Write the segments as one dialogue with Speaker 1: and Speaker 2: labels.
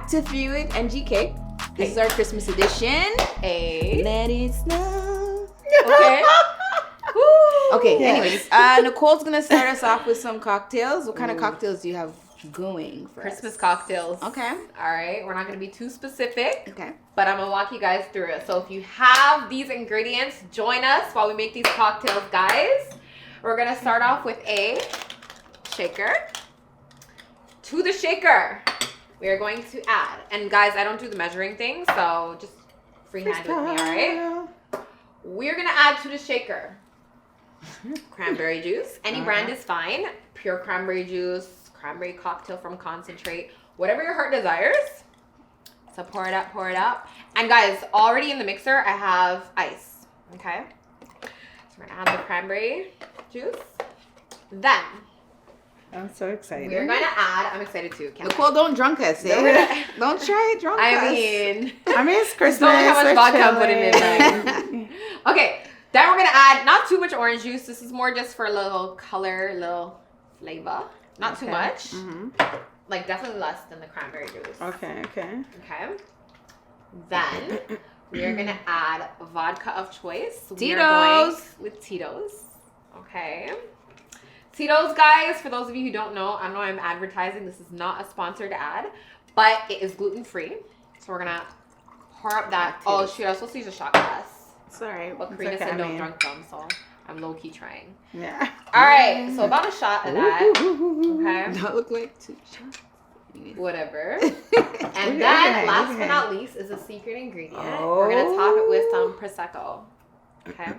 Speaker 1: back to 3 with NGK. This is our Christmas edition.
Speaker 2: Hey.
Speaker 1: Let it snow.
Speaker 2: Okay.
Speaker 1: Okay, anyways, Nicole's gonna start us off with some cocktails. What kind of cocktails do you have going for
Speaker 2: Christmas
Speaker 1: us?
Speaker 2: cocktails.
Speaker 1: Okay.
Speaker 2: All right. We're not going to be too specific.
Speaker 1: Okay.
Speaker 2: But I'm going to walk you guys through it. So if you have these ingredients, join us while we make these cocktails, guys. We're going to start off with a shaker. To the shaker, we are going to add. And guys, I don't do the measuring thing, so just freehand with me, all right? We're going to add to the shaker cranberry juice. Any brand is fine. Pure cranberry juice, cranberry cocktail from concentrate, whatever your heart desires. So pour it up. And guys, already in the mixer, I have ice. Okay? So we're gonna add the cranberry juice. Then
Speaker 3: I'm so excited.
Speaker 2: we're gonna add, I'm excited too.
Speaker 1: Nicole, don't drunk us, eh? Don't try it drunk us.
Speaker 2: I mean,
Speaker 3: it's Christmas.
Speaker 2: don't know how much
Speaker 3: we're
Speaker 2: vodka I'm putting in
Speaker 3: chilling.
Speaker 2: there. Okay, then we're gonna add not too much orange juice. This is more just for a little color, little flavor. Not too much.
Speaker 3: Mm-hmm.
Speaker 2: Like definitely less than the cranberry juice.
Speaker 3: Okay.
Speaker 2: Okay. Then we are gonna add vodka of choice. We are
Speaker 1: Tito's.
Speaker 2: going with Tito's. Okay. Tito's, guys, for those of you who don't know, I know I'm advertising. This is not a sponsored ad, but it is gluten-free. So we're gonna pour up that. Oh shoot, I was supposed to use a shot glass.
Speaker 3: Sorry.
Speaker 2: But Karina said don't drunk them, so I'm low-key trying.
Speaker 3: Yeah.
Speaker 2: All right, so about a shot of that. Okay.
Speaker 1: Don't look like 2 shots.
Speaker 2: Whatever. And then, last but not least, is a secret ingredient. We're going to top it with some prosecco. Okay?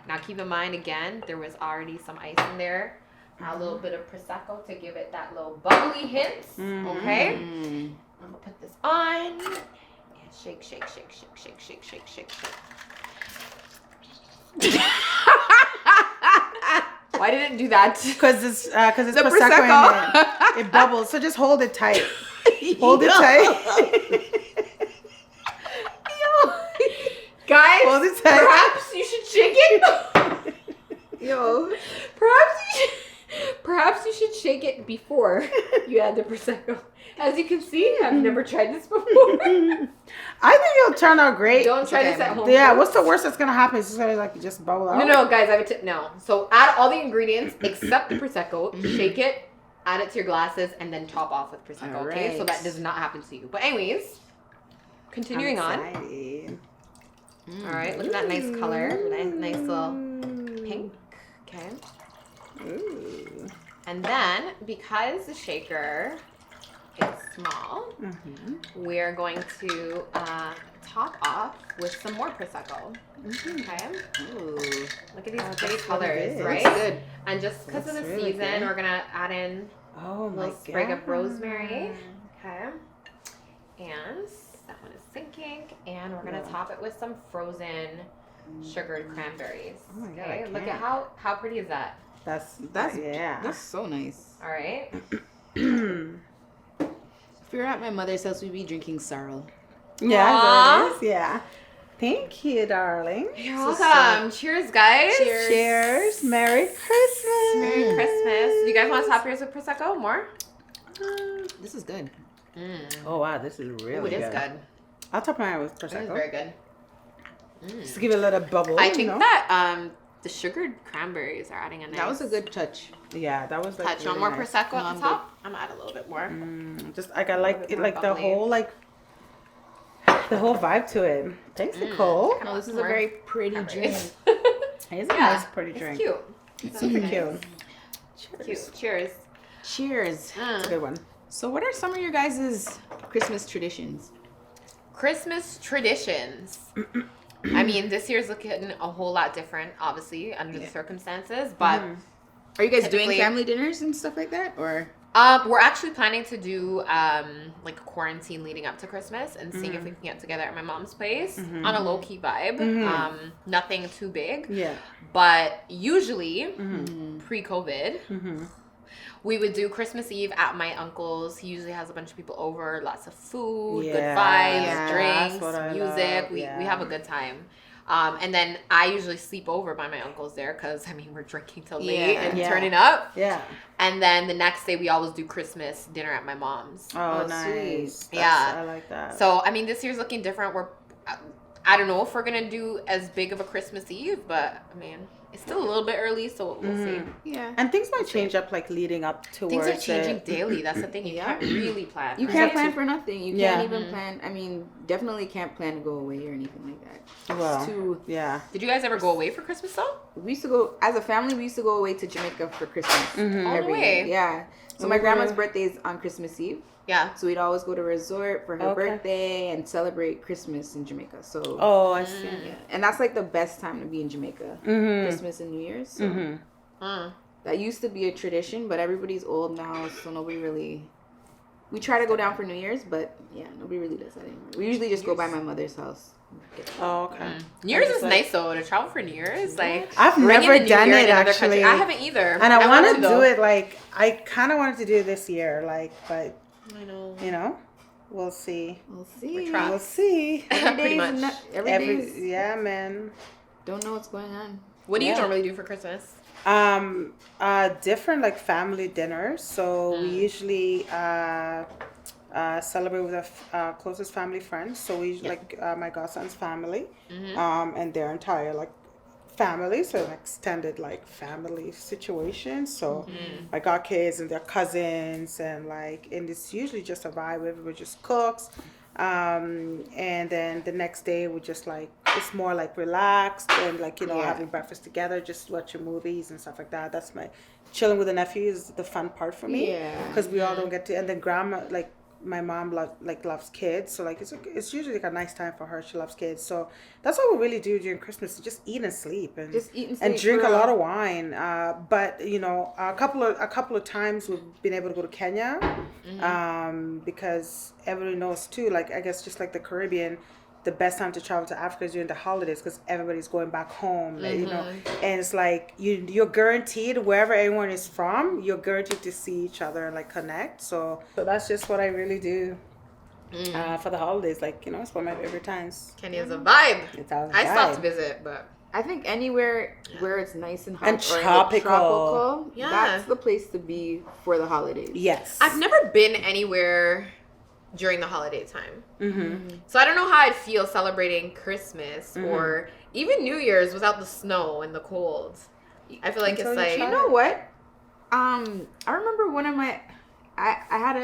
Speaker 2: Now, keep in mind, again, there was already some ice in there. A little bit of prosecco to give it that little bubbly hint. Okay? I'm going to put this on. And shake. Why did it do that?
Speaker 3: Because it's
Speaker 1: The
Speaker 3: prosecco in it. It bubbles. So just hold it tight. Hold it tight.
Speaker 2: Guys,
Speaker 3: Hold it tight.
Speaker 2: perhaps you should shake it.
Speaker 1: Yo.
Speaker 2: Perhaps you should shake it before you add the prosecco. As you can see, I've never tried this before.
Speaker 3: I think it'll turn out great.
Speaker 2: Don't try this at home.
Speaker 3: Yeah,
Speaker 2: folks.
Speaker 3: what's the worst that's gonna happen? It's just gonna like just bubble out.
Speaker 2: No, guys, I have a tip. No. So add all the ingredients except the prosecco. Shake it, add it to your glasses, and then top off with prosecco.
Speaker 1: All
Speaker 2: Okay, so
Speaker 1: right.
Speaker 2: that does not happen to you. But anyways, continuing on. All right, look at that nice color, nice little pink. Okay.
Speaker 3: Ooh.
Speaker 2: And then, because the shaker is small, we're going to top off with some more prosecco. Okay.
Speaker 1: Ooh.
Speaker 2: Look at these pretty
Speaker 3: what it
Speaker 2: colors,
Speaker 3: is.
Speaker 2: right?
Speaker 1: Looks good.
Speaker 2: And just because of the
Speaker 3: Looks really
Speaker 2: season,
Speaker 3: good.
Speaker 2: we're gonna add in
Speaker 3: Oh
Speaker 2: a
Speaker 3: my
Speaker 2: little
Speaker 3: god.
Speaker 2: sprig of rosemary. Okay. And that one is sinking. And we're gonna top it with some frozen sugared cranberries.
Speaker 3: Oh my God,
Speaker 2: Okay.
Speaker 3: I
Speaker 2: Look at
Speaker 3: can't.
Speaker 2: how pretty is that?
Speaker 1: That's
Speaker 3: yeah.
Speaker 1: That's so nice.
Speaker 2: All right.
Speaker 1: If we were at my mother's house, we'd be drinking sorrel.
Speaker 3: Yeah,
Speaker 2: Aw.
Speaker 3: so it is. Yeah. Thank you, darling.
Speaker 2: You're welcome. Cheers, guys.
Speaker 3: Cheers. Merry Christmas.
Speaker 2: Merry Christmas. Do you guys want to top yours with prosecco more?
Speaker 1: This is good.
Speaker 3: Oh wow, this is really
Speaker 2: Ooh, it
Speaker 3: good.
Speaker 2: is good.
Speaker 3: I'll top mine with
Speaker 2: It is
Speaker 3: prosecco.
Speaker 2: very good.
Speaker 3: Just to give it a little bubble.
Speaker 2: I
Speaker 3: you
Speaker 2: think
Speaker 3: know?
Speaker 2: that the sugared cranberries are adding a nice
Speaker 1: That was a good touch.
Speaker 3: Yeah, that was like
Speaker 2: touch.
Speaker 3: really
Speaker 2: On more
Speaker 3: nice.
Speaker 2: prosecco
Speaker 1: No,
Speaker 2: at
Speaker 1: I'm
Speaker 2: the top. I'm gonna add a little bit more.
Speaker 3: Just like I like
Speaker 2: bit
Speaker 3: it,
Speaker 2: more
Speaker 3: like the
Speaker 2: bubbly.
Speaker 3: whole the whole vibe to it. Thanks, Nicole.
Speaker 1: No, this is a
Speaker 2: More
Speaker 1: very pretty drink.
Speaker 2: Cranberries.
Speaker 3: It's a nice, pretty
Speaker 2: It's
Speaker 3: drink.
Speaker 2: cute.
Speaker 3: It's super cute.
Speaker 2: Cute. Cheers.
Speaker 1: Cheers.
Speaker 3: It's a good one.
Speaker 1: So, what are some of your guys' Christmas traditions?
Speaker 2: Christmas traditions. I mean, this year's looking a whole lot different, obviously, under the circumstances. But
Speaker 1: Are you guys doing
Speaker 2: Typically-
Speaker 1: family dinners and stuff like that, or?
Speaker 2: we're actually planning to do like a quarantine leading up to Christmas and seeing if we can get together at my mom's place on a low key vibe. Nothing too big.
Speaker 3: Yeah.
Speaker 2: But usually, pre-COVID, we would do Christmas Eve at my uncle's. He usually has a bunch of people over, lots of food, good
Speaker 3: Yeah.
Speaker 2: vibes,
Speaker 1: Yeah,
Speaker 2: drinks,
Speaker 3: that's what I
Speaker 2: music.
Speaker 3: love,
Speaker 2: We
Speaker 3: yeah.
Speaker 2: have a good time. And then I usually sleep over by my uncle's there because, I mean, we're drinking till late and
Speaker 3: Yeah.
Speaker 2: turning up.
Speaker 3: Yeah.
Speaker 2: And then the next day, we always do Christmas dinner at my mom's.
Speaker 3: Oh,
Speaker 1: Oh,
Speaker 3: nice.
Speaker 1: sweet.
Speaker 2: Yeah.
Speaker 3: I like that.
Speaker 2: So, I mean, this year's looking different. I don't know if we're going to do as big of a Christmas Eve, but, I mean, it's still a little bit early, so we'll see.
Speaker 1: Yeah.
Speaker 3: And things might change up like leading up towards
Speaker 2: Things are changing
Speaker 3: it.
Speaker 2: daily. That's the thing. You can't really plan.
Speaker 1: You
Speaker 2: right?
Speaker 1: can't plan for nothing. You
Speaker 3: Yeah.
Speaker 1: can't even plan. I mean, definitely can't plan to go away or anything like that.
Speaker 3: Well,
Speaker 1: It's too.
Speaker 3: yeah.
Speaker 2: Did you guys ever go away for Christmas, though?
Speaker 1: We used to go as a family. We used to go away to Jamaica for Christmas.
Speaker 3: Mm-hmm.
Speaker 2: All the
Speaker 1: every
Speaker 2: way?
Speaker 1: year. Yeah. So
Speaker 3: So
Speaker 1: my
Speaker 3: we
Speaker 1: grandma's
Speaker 3: were-
Speaker 1: birthday is on Christmas Eve.
Speaker 2: Yeah.
Speaker 1: So we'd always go to a resort for her
Speaker 3: Okay.
Speaker 1: birthday and celebrate Christmas in Jamaica. So
Speaker 3: Oh, I see.
Speaker 1: yeah. And that's like the best time to be in Jamaica.
Speaker 3: Mm-hmm.
Speaker 1: Christmas and New Year's. So
Speaker 3: Mm-hmm.
Speaker 1: that used to be a tradition, but everybody's old now, so nobody really. We try to go down for New Year's, but yeah, nobody really does that anymore. We usually just go by my mother's house.
Speaker 3: Oh, okay.
Speaker 2: New Year's
Speaker 3: just
Speaker 2: is
Speaker 3: like-
Speaker 2: nice, though, to travel for New Year's. Like,
Speaker 3: I've
Speaker 2: ringing
Speaker 3: never
Speaker 2: the New
Speaker 3: done
Speaker 2: Year
Speaker 3: it
Speaker 2: in another
Speaker 3: actually.
Speaker 2: country. I haven't either.
Speaker 3: And I want to do
Speaker 2: though.
Speaker 3: it like I kind of wanted to do it this year, like, but
Speaker 2: I know.
Speaker 3: you know, we'll see.
Speaker 1: We'll see.
Speaker 2: We're trying.
Speaker 3: We'll see.
Speaker 1: Every
Speaker 2: Pretty
Speaker 1: day
Speaker 2: much.
Speaker 1: is every day is,
Speaker 3: Yeah, man.
Speaker 1: don't know what's going on.
Speaker 2: What do you
Speaker 3: Yeah.
Speaker 2: normally do for Christmas?
Speaker 3: Different like family dinners. So we usually celebrate with our closest family friends. So we usually like my godson's family, and their entire like family, so an extended like family situation. So my god kids and their cousins, and like, and it's usually just a vibe. Everybody just cooks. And then the next day we just like, it's more like relaxed and like, you know,
Speaker 1: Yeah.
Speaker 3: having breakfast together, just watching movies and stuff like that. That's my chilling with the nephew is the fun part for me.
Speaker 1: Yeah.
Speaker 3: Because we all don't get to, and then grandma, like my mom loves kids, so like it's usually like a nice time for her. She loves kids, so that's what we really do during Christmas: just eat and sleep, and
Speaker 1: Just eat and
Speaker 3: and
Speaker 1: sleep,
Speaker 3: drink
Speaker 1: for
Speaker 3: a lot
Speaker 1: real.
Speaker 3: of wine. But you know, a couple of times we've been able to go to Kenya, because everybody knows too. Like I guess just like the Caribbean, the best time to travel to Africa is during the holidays because everybody's going back home, like, you know, and it's like you're guaranteed wherever everyone is from, you're guaranteed to see each other and like connect. So that's just what I really do for the holidays. Like, you know, it's one of my favorite times.
Speaker 2: Kenya's a vibe.
Speaker 3: It's our
Speaker 2: I stopped to
Speaker 3: vibe.
Speaker 2: visit, but
Speaker 1: I think anywhere where it's nice and hot
Speaker 3: And
Speaker 1: or
Speaker 3: tropical.
Speaker 1: tropical,
Speaker 2: Yeah.
Speaker 1: that's the place to be for the holidays.
Speaker 3: Yes.
Speaker 2: I've never been anywhere during the holiday time.
Speaker 3: Mm-hmm.
Speaker 2: So I don't know how I'd feel celebrating Christmas or even New Year's without the snow and the cold. I feel like
Speaker 3: Until
Speaker 2: it's
Speaker 3: you
Speaker 2: like,
Speaker 3: try
Speaker 1: You know what? I remember one of my, I had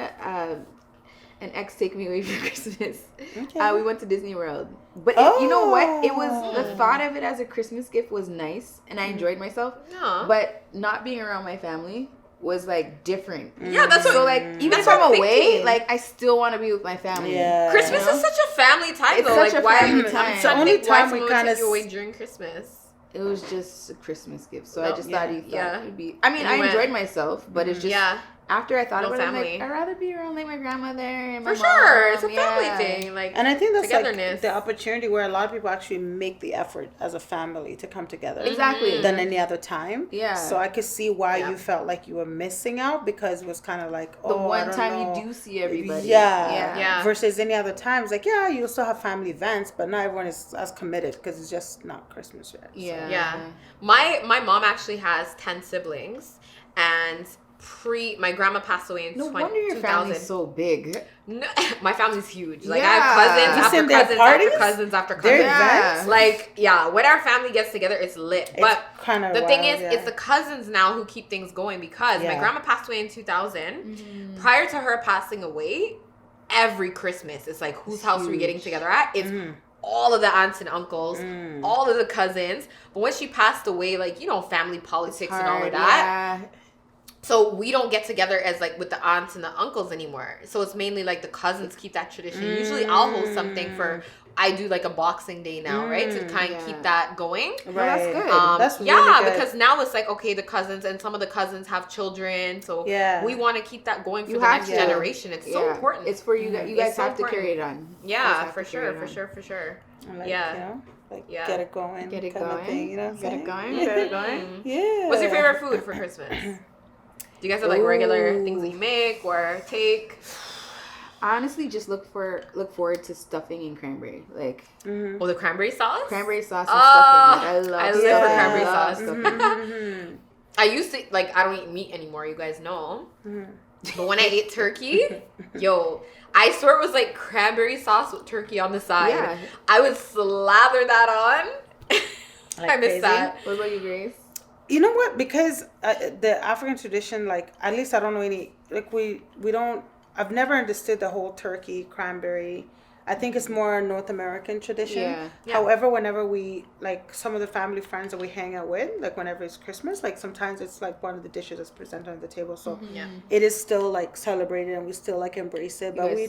Speaker 1: an ex take me away for Christmas.
Speaker 3: Okay.
Speaker 1: We went to Disney World, but you know what? It was the thought of it as a Christmas gift was nice, and I enjoyed myself.
Speaker 2: no.
Speaker 1: But not being around my family was like different.
Speaker 2: Yeah, that's what.
Speaker 1: So like even
Speaker 2: That's
Speaker 1: if
Speaker 2: what
Speaker 1: I'm
Speaker 2: I'm
Speaker 1: away,
Speaker 2: thinking.
Speaker 1: like I still want to be with my family.
Speaker 3: Yeah.
Speaker 2: Christmas
Speaker 1: You know?
Speaker 2: is such a family time,
Speaker 1: It's
Speaker 2: though.
Speaker 1: such
Speaker 2: Like,
Speaker 1: a
Speaker 2: why?
Speaker 1: family
Speaker 2: I'm
Speaker 1: time.
Speaker 3: It's the
Speaker 2: trying to
Speaker 3: only
Speaker 2: think why
Speaker 3: time we
Speaker 2: someone would
Speaker 3: kinda
Speaker 2: take you away
Speaker 3: s-
Speaker 2: during Christmas.
Speaker 1: It was just a Christmas gift, so
Speaker 2: Oh,
Speaker 1: I just
Speaker 3: yeah.
Speaker 1: thought he thought
Speaker 2: Yeah.
Speaker 1: it would be. I mean,
Speaker 2: You
Speaker 1: I
Speaker 2: went.
Speaker 1: enjoyed myself, but it's just
Speaker 2: Yeah,
Speaker 1: after I thought
Speaker 2: No
Speaker 1: about it, I'm
Speaker 2: family.
Speaker 1: like, I'd rather be around like my grandmother and my
Speaker 2: for sure.
Speaker 1: mom.
Speaker 2: It's a family
Speaker 1: Yeah.
Speaker 2: thing. Like,
Speaker 3: And I think that's like
Speaker 2: togetherness.
Speaker 3: the opportunity where a lot of people actually make the effort as a family to come together
Speaker 1: Exactly.
Speaker 3: than any other time.
Speaker 1: Yeah.
Speaker 3: So I could see why
Speaker 2: Yeah.
Speaker 3: you felt like you were missing out, because it was kind of like,
Speaker 1: The
Speaker 3: oh, I
Speaker 1: one
Speaker 3: don't
Speaker 1: time
Speaker 3: know.
Speaker 1: you do see everybody.
Speaker 3: Yeah.
Speaker 2: Yeah.
Speaker 3: Versus any other times, like, yeah, you'll still have family events, but not everyone is as committed because it's just not Christmas yet. So.
Speaker 1: Yeah.
Speaker 2: Yeah. My mom actually has 10 siblings, and my grandma passed away in
Speaker 1: No wonder your
Speaker 2: 2000.
Speaker 1: family's so big.
Speaker 2: No, my family's huge. Like,
Speaker 1: Yeah.
Speaker 2: I have cousins
Speaker 3: You
Speaker 2: after
Speaker 3: seen their
Speaker 2: cousins
Speaker 3: parties?
Speaker 2: after cousins after
Speaker 3: Their
Speaker 2: cousins.
Speaker 3: events?
Speaker 2: Like, yeah, when our family gets together, it's lit. But
Speaker 3: kind of
Speaker 2: the thing is, it's the cousins now who keep things going, because my
Speaker 3: Yeah.
Speaker 2: grandma passed away in 2000. Prior to her passing away, every Christmas, it's like, whose house are we getting together at? It's all of the aunts and uncles, all of the cousins. But when she passed away, like, you know, family politics and all of
Speaker 1: Hard,
Speaker 2: that.
Speaker 1: yeah.
Speaker 2: So we don't get together as like with the aunts and the uncles anymore. So it's mainly like the cousins keep that tradition. Usually I'll host something for, I do like a Boxing Day now, right? To kind of
Speaker 1: Yeah.
Speaker 2: keep that going.
Speaker 3: Right.
Speaker 1: Well, that's good.
Speaker 3: That's really
Speaker 2: Yeah,
Speaker 3: good.
Speaker 2: because now it's like, okay, the cousins, and some of the cousins have children. So
Speaker 3: Yeah.
Speaker 2: we want to keep that going for
Speaker 1: You
Speaker 2: the
Speaker 1: have
Speaker 2: next
Speaker 1: to.
Speaker 2: generation. It's so
Speaker 1: Yeah.
Speaker 2: important.
Speaker 1: It's for you guys. You
Speaker 2: It's
Speaker 1: guys
Speaker 2: so
Speaker 1: have to
Speaker 2: important.
Speaker 1: carry it on. You guys
Speaker 2: yeah,
Speaker 1: have
Speaker 2: for
Speaker 1: to carry
Speaker 2: sure,
Speaker 1: it
Speaker 2: for
Speaker 1: on.
Speaker 2: sure, for sure.
Speaker 3: Like,
Speaker 2: Yeah.
Speaker 3: you know, like
Speaker 2: Yeah.
Speaker 3: get it going.
Speaker 1: Get it
Speaker 3: kind of
Speaker 1: going.
Speaker 3: thing, you know what I'm
Speaker 1: Get it
Speaker 3: saying?
Speaker 1: going. Get it going.
Speaker 3: Yeah.
Speaker 2: What's your favorite food for Christmas? Do you guys have like regular things that you make or take?
Speaker 1: I honestly just look forward to stuffing and cranberry. Like,
Speaker 2: Oh, the cranberry sauce?
Speaker 1: cranberry sauce and stuffing. Like,
Speaker 2: I live for cranberry
Speaker 1: love
Speaker 2: sauce.
Speaker 1: stuffing.
Speaker 2: I used to, like, I don't eat meat anymore, you guys know. But when I ate turkey, yo, I swear it was like cranberry sauce with turkey on the side.
Speaker 1: Yeah.
Speaker 2: I would slather that on.
Speaker 3: Like
Speaker 2: I miss
Speaker 3: crazy.
Speaker 2: that.
Speaker 1: What about you, Grace?
Speaker 3: You know what? Because the African tradition, like, at least I don't know any, like, we don't, I've never understood the whole turkey, cranberry. I think it's more a North American tradition.
Speaker 2: Yeah.
Speaker 3: However, whenever we, like, some of the family friends that we hang out with, like, whenever it's Christmas, like, sometimes it's, like, one of the dishes that's presented on the table. So it is still, like, celebrated and we still, like, embrace it. But we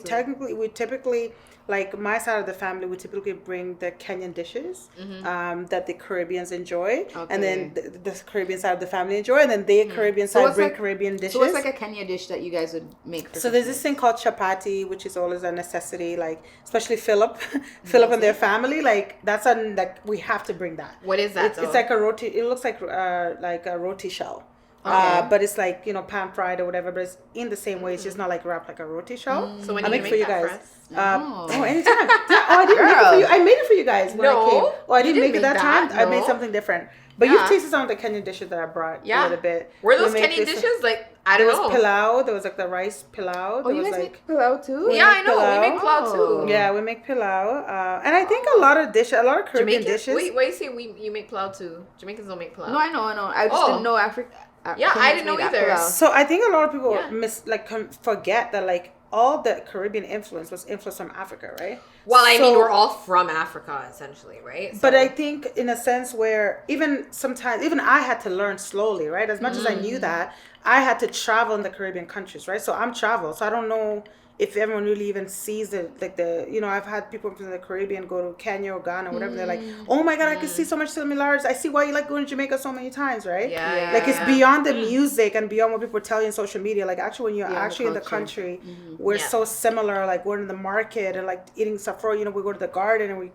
Speaker 3: typically, like, my side of the family, we typically bring the Kenyan dishes that the Caribbeans enjoy. Okay. And then the Caribbean side of the family enjoy. And then the Caribbean side bring Caribbean dishes.
Speaker 1: So what's like a Kenya dish that you guys would make for
Speaker 3: So there's this thing called chapati, which is always a necessity, like, especially Philip and their family, like, that's like, we have to bring that.
Speaker 2: What is that?
Speaker 3: It's like a roti, it looks like a roti shell. Okay. But it's like, you know, pan fried or whatever, but it's in the same way. It's just not like wrapped like a roti shell.
Speaker 2: So when you make that for us?
Speaker 3: Anytime. I didn't make it for you. I made it for you guys when I came. Oh, I didn't make it that time. No. I made something different. But you've tasted some of the Kenyan dishes that I brought a little bit.
Speaker 2: Were those Kenyan dishes? Like, I don't know.
Speaker 3: There was pilau. There was like the rice pilau.
Speaker 1: Oh, you guys make pilau too?
Speaker 2: Yeah, I know. We make pilau too.
Speaker 3: Yeah, we make pilau. And I think a lot of Caribbean dishes.
Speaker 2: Wait, why you say you make pilau too? Jamaicans don't make pilau.
Speaker 1: No, I know. I just didn't know Africa.
Speaker 2: Yeah, I didn't know either.
Speaker 3: So I think a lot of people forget that, like, all the Caribbean influence was influenced from Africa, right?
Speaker 2: Well, I mean, we're all from Africa, essentially, right? So.
Speaker 3: But I think in a sense where even I had to learn slowly, right? As much as I knew that, I had to travel in the Caribbean countries, right? So I'm traveled, so I don't know if everyone really even sees it, like I've had people from the Caribbean go to Kenya or Ghana or whatever. They're like, oh my God, I can see so much similarities. I see why you like going to Jamaica so many times, right?
Speaker 2: Yeah.
Speaker 3: Like, it's beyond the music and beyond what people tell you on social media. Like, actually, when you're actually in the country, we're so similar. Like, we're in the market and, like, eating stuff. We go to the garden and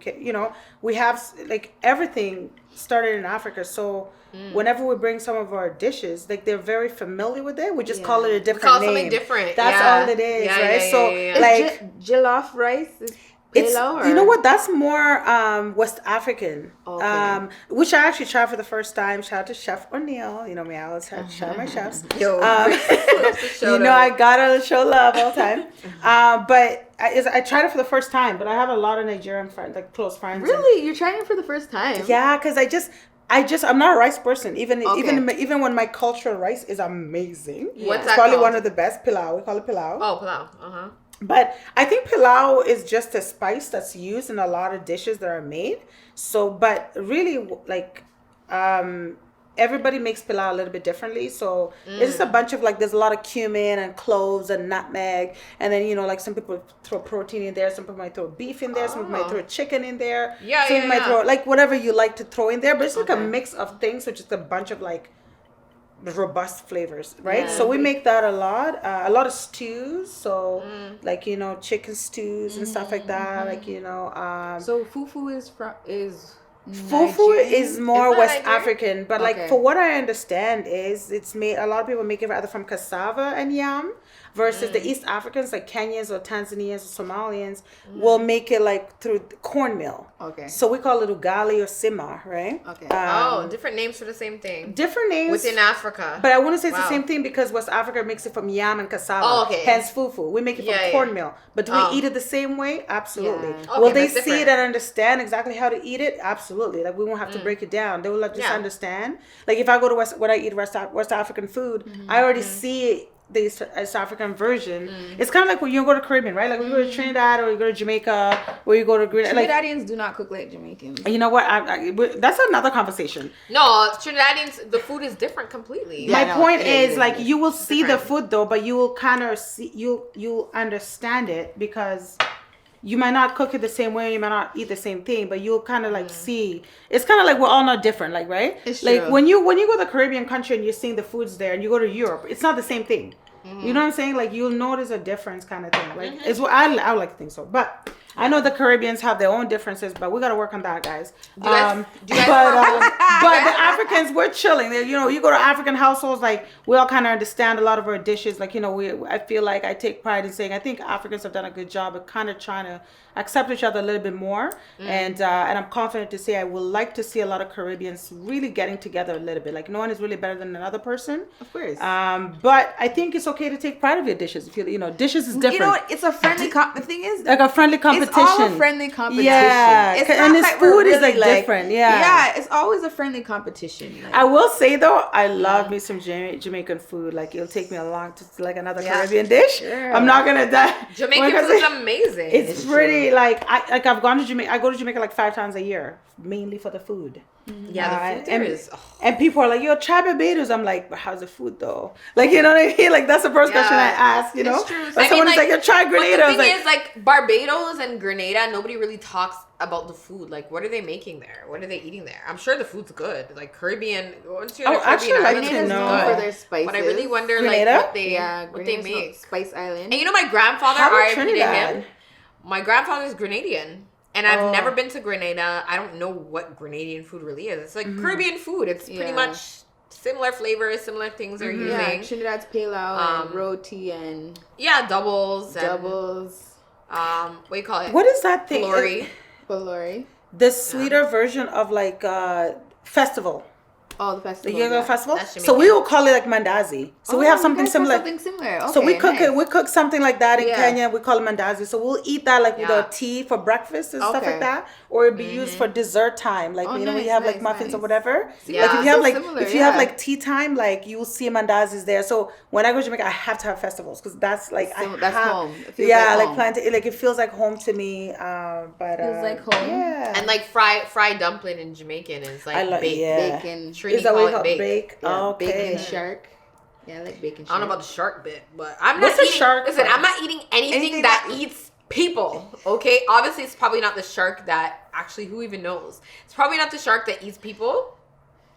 Speaker 3: we have, like, everything started in Africa. So whenever we bring some of our dishes, like, they're very familiar with it. We just call it a different name.
Speaker 2: We call something different.
Speaker 3: That's all it is, right?
Speaker 1: Like, jollof rice is pilau,
Speaker 3: you know what? That's more West African.
Speaker 1: Okay.
Speaker 3: Which I actually tried for the first time. Shout out to Chef O'Neill. You know me, I always have shout out my chefs. I gotta show love all the time. But I tried it for the first time, but I have a lot of Nigerian friends, like close friends.
Speaker 1: Really? You're trying it for the first time?
Speaker 3: Yeah, because I'm not a rice person. Even when my cultural rice is amazing.
Speaker 1: Yeah.
Speaker 2: What's
Speaker 3: it's
Speaker 2: that
Speaker 3: probably
Speaker 2: called?
Speaker 3: one of the best. Pilau. We call it pilau.
Speaker 2: Oh, pilau.
Speaker 3: But I think pilau is just a spice that's used in a lot of dishes that are made. So, but really, like, everybody makes pilau a little bit differently. So it's just a bunch of, like, there's a lot of cumin and cloves and nutmeg. And then, like, some people throw protein in there. Some people might throw beef in there. Some people might throw chicken in there. Some people might throw, like, whatever you like to throw in there. But it's like a mix of things, which is a bunch of, like, robust flavors, right? Yeah. So we make that a lot of stews. So, like, chicken stews and stuff like that. Like,
Speaker 1: So fufu is
Speaker 3: fufu is more West
Speaker 2: Nigerian?
Speaker 3: African, but like, for what I understand is it's made, a lot of people make it either from cassava and yam versus the East Africans, like Kenyans or Tanzanians or Somalians, will make it like through cornmeal.
Speaker 1: Okay.
Speaker 3: So we call it ugali or sima, right?
Speaker 2: Okay. Different names for the same thing.
Speaker 3: Different names
Speaker 2: within Africa.
Speaker 3: But I wouldn't say it's the same thing because West Africa makes it from yam and cassava.
Speaker 2: Oh, okay.
Speaker 3: Hence fufu. We make it from cornmeal. But do we eat it the same way? Absolutely.
Speaker 1: Yeah.
Speaker 2: Okay,
Speaker 3: will they see
Speaker 2: different.
Speaker 3: it and understand exactly how to eat it? Absolutely. Like, we won't have to break it down. They will just understand. Like, if I go to when I eat West African food, I already see the East African version. It's kind of like when you go to Caribbean, right? Like when you go to Trinidad or you go to Jamaica or you go to
Speaker 1: Trinidadians do not cook like Jamaicans.
Speaker 3: You know what? That's another conversation.
Speaker 2: No, Trinidadians, the food is different completely.
Speaker 3: My point is, like, you will see the food though, but you will kind of see, you'll understand it because you might not cook it the same way, you might not eat the same thing, but you'll kind of like see. It's kind of like we're all not different, like, right?
Speaker 1: It's
Speaker 3: like
Speaker 1: true.
Speaker 3: when you go to the Caribbean country and you're seeing the foods there, and you go to Europe, it's not the same thing. You know what I'm saying? Like, you'll notice a difference, kind of thing. Like, it's what I like to think so, but I know the Caribbeans have their own differences, but we got to work on that, guys.
Speaker 2: Do you guys
Speaker 3: But the Africans, we're chilling. You know, you go to African households, like we all kind of understand a lot of our dishes. Like, you know, I feel like I take pride in saying I think Africans have done a good job of kind of trying to accept each other a little bit more. And I'm confident to say I would like to see a lot of Caribbeans really getting together a little bit. Like, no one is really better than another person.
Speaker 1: Of course.
Speaker 3: But I think it's okay to take pride of your dishes. If you know, dishes is different.
Speaker 1: You know what? It's a friendly. The thing is,
Speaker 3: like a friendly competition.
Speaker 1: It's all a friendly competition.
Speaker 3: Yeah,
Speaker 1: it's
Speaker 3: and this
Speaker 1: like
Speaker 3: food is
Speaker 1: really
Speaker 3: like different. Yeah,
Speaker 1: yeah. It's always a friendly competition. Like,
Speaker 3: I will say though, I love me some Jamaican food. Like it'll take me along to like another Caribbean dish.
Speaker 1: Sure.
Speaker 3: I'm not gonna die.
Speaker 2: Jamaican food is amazing.
Speaker 3: It's pretty like I've gone to Jamaica. I go to Jamaica like 5 times a year, mainly for the food.
Speaker 2: Yeah, the food there is.
Speaker 3: And people are like, "Yo, try Barbados." I'm like, "But how's the food though?" Like, you know what I mean? Like that's the first question I ask. You know,
Speaker 1: it's true.
Speaker 3: But someone is like, "Yo, try Grenada."
Speaker 2: But the thing is, like Barbados and Grenada, nobody really talks about the food. Like, what are they making there? What are they eating there? I'm sure the food's good. Like Caribbean. Once you're
Speaker 3: actually,
Speaker 2: Caribbean
Speaker 3: like
Speaker 2: islands,
Speaker 3: to
Speaker 2: it's
Speaker 3: know.
Speaker 2: good.
Speaker 1: for their spices.
Speaker 2: But I really wonder,
Speaker 3: Grenada?
Speaker 2: like, what they
Speaker 1: Grenada's
Speaker 2: make.
Speaker 1: Spice Island.
Speaker 2: And you know, my grandfather,
Speaker 3: How about
Speaker 2: R.I.P. to
Speaker 3: Trinidad?
Speaker 2: him. My grandfather's Grenadian. And I've never been to Grenada. I don't know what Grenadian food really is. It's like Caribbean food. It's pretty much similar flavors, similar things they're using.
Speaker 1: Yeah, Trinidad's Pale Ale and roti and
Speaker 2: doubles. What do you call it?
Speaker 3: What is that thing?
Speaker 1: Polori.
Speaker 3: The sweeter version of like festival.
Speaker 1: Oh, the festival.
Speaker 3: The yoga festival.
Speaker 2: That's
Speaker 3: So
Speaker 2: Jamaican.
Speaker 3: we will call it like mandazi. So we have something similar.
Speaker 1: Something similar. Okay,
Speaker 3: So we cook
Speaker 1: nice.
Speaker 3: it. We cook something like that in
Speaker 1: Yeah.
Speaker 3: Kenya. We call it mandazi. So we'll eat that like with
Speaker 2: Yeah.
Speaker 3: our tea for breakfast and stuff
Speaker 1: Okay.
Speaker 3: like that, or it'd be used for dessert time. Like you know when you have like
Speaker 1: nice,
Speaker 3: muffins or
Speaker 1: nice.
Speaker 3: whatever.
Speaker 2: Yeah.
Speaker 3: Like if you have
Speaker 1: So
Speaker 3: like
Speaker 1: similar,
Speaker 3: if you have
Speaker 1: yeah.
Speaker 3: like tea time, like you will see mandazis there. So when I go to Jamaica, I have to have festivals because that's like
Speaker 1: That's home. It feels
Speaker 3: Yeah,
Speaker 1: like
Speaker 3: like
Speaker 1: home.
Speaker 3: plantain. Like it feels like home to me. But
Speaker 1: Feels like home.
Speaker 3: Yeah.
Speaker 2: And like fried dumpling in Jamaican is like
Speaker 3: I like
Speaker 2: baked.
Speaker 1: Bacon.
Speaker 2: Trini
Speaker 3: Is that
Speaker 2: call
Speaker 3: what you
Speaker 2: it
Speaker 3: call
Speaker 2: baked.
Speaker 3: bake?
Speaker 1: Yeah,
Speaker 3: Oh, okay.
Speaker 1: Bacon shark. Yeah, I like bacon
Speaker 2: I
Speaker 1: shark.
Speaker 2: don't know about the shark bit, but I'm
Speaker 3: What's
Speaker 2: not
Speaker 3: a
Speaker 2: eating.
Speaker 3: shark
Speaker 2: Listen,
Speaker 3: from?
Speaker 2: I'm not eating anything that eats people. Okay, obviously it's probably not the shark that actually. Who even knows? It's probably not the shark that eats people.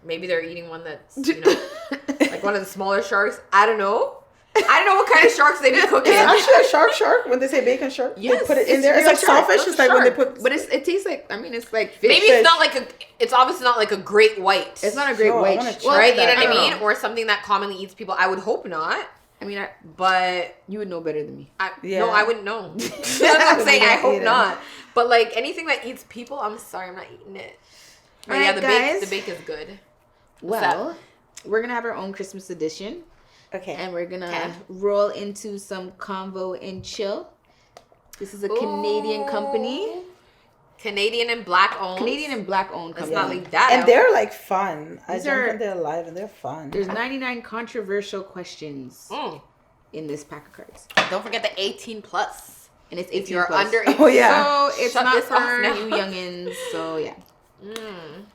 Speaker 2: Maybe they're eating one that's like one of the smaller sharks. I don't know. I don't know what kind of sharks they be cooking.
Speaker 3: It's actually a shark when they say bacon shark.
Speaker 1: Yes,
Speaker 3: they put it in
Speaker 1: it's
Speaker 3: there. It's
Speaker 1: real
Speaker 3: like
Speaker 1: shark.
Speaker 3: saltfish.
Speaker 1: It's
Speaker 3: It's
Speaker 1: a
Speaker 3: like when they
Speaker 1: shark.
Speaker 3: put.
Speaker 1: But it tastes like, I mean, it's like fish.
Speaker 2: Maybe it's not like a. It's obviously not like a great white.
Speaker 1: It's not a great
Speaker 3: Sure, I
Speaker 1: white.
Speaker 3: wanna try
Speaker 2: right. You know
Speaker 3: that.
Speaker 2: what I
Speaker 1: don't
Speaker 2: mean?
Speaker 1: know.
Speaker 2: Or something that commonly eats people. I would hope not.
Speaker 1: I mean,
Speaker 2: But
Speaker 1: you would know better than me.
Speaker 3: Yeah.
Speaker 2: no, I wouldn't know. That's what I'm saying. I
Speaker 3: don't
Speaker 2: hope
Speaker 3: eat 'em.
Speaker 2: not. But like anything that eats people, I'm sorry, I'm not eating it. But yeah,
Speaker 1: Alright,
Speaker 2: the
Speaker 1: guys.
Speaker 2: bake is good.
Speaker 1: Well, we're gonna have our own Christmas edition,
Speaker 3: Okay.
Speaker 1: and we're gonna roll into some Convo and Chill. This is a Canadian company,
Speaker 2: Canadian and black owned.
Speaker 1: Canadian and black owned
Speaker 2: Let's
Speaker 1: company.
Speaker 2: not leave that
Speaker 3: And
Speaker 2: out.
Speaker 3: they're like fun. I
Speaker 1: These
Speaker 3: jumped
Speaker 1: are-
Speaker 3: in there live and they're fun.
Speaker 1: There's 99 controversial questions
Speaker 2: Mm.
Speaker 1: in this pack of cards,
Speaker 2: Don't forget the 18 plus.
Speaker 1: and it's
Speaker 2: If
Speaker 1: 18
Speaker 2: you're
Speaker 1: plus.
Speaker 2: under 18.
Speaker 3: Oh, yeah.
Speaker 1: So it's
Speaker 2: Shut
Speaker 1: not
Speaker 2: this
Speaker 1: for
Speaker 2: off now.
Speaker 1: you youngins. So yeah.
Speaker 2: Mm.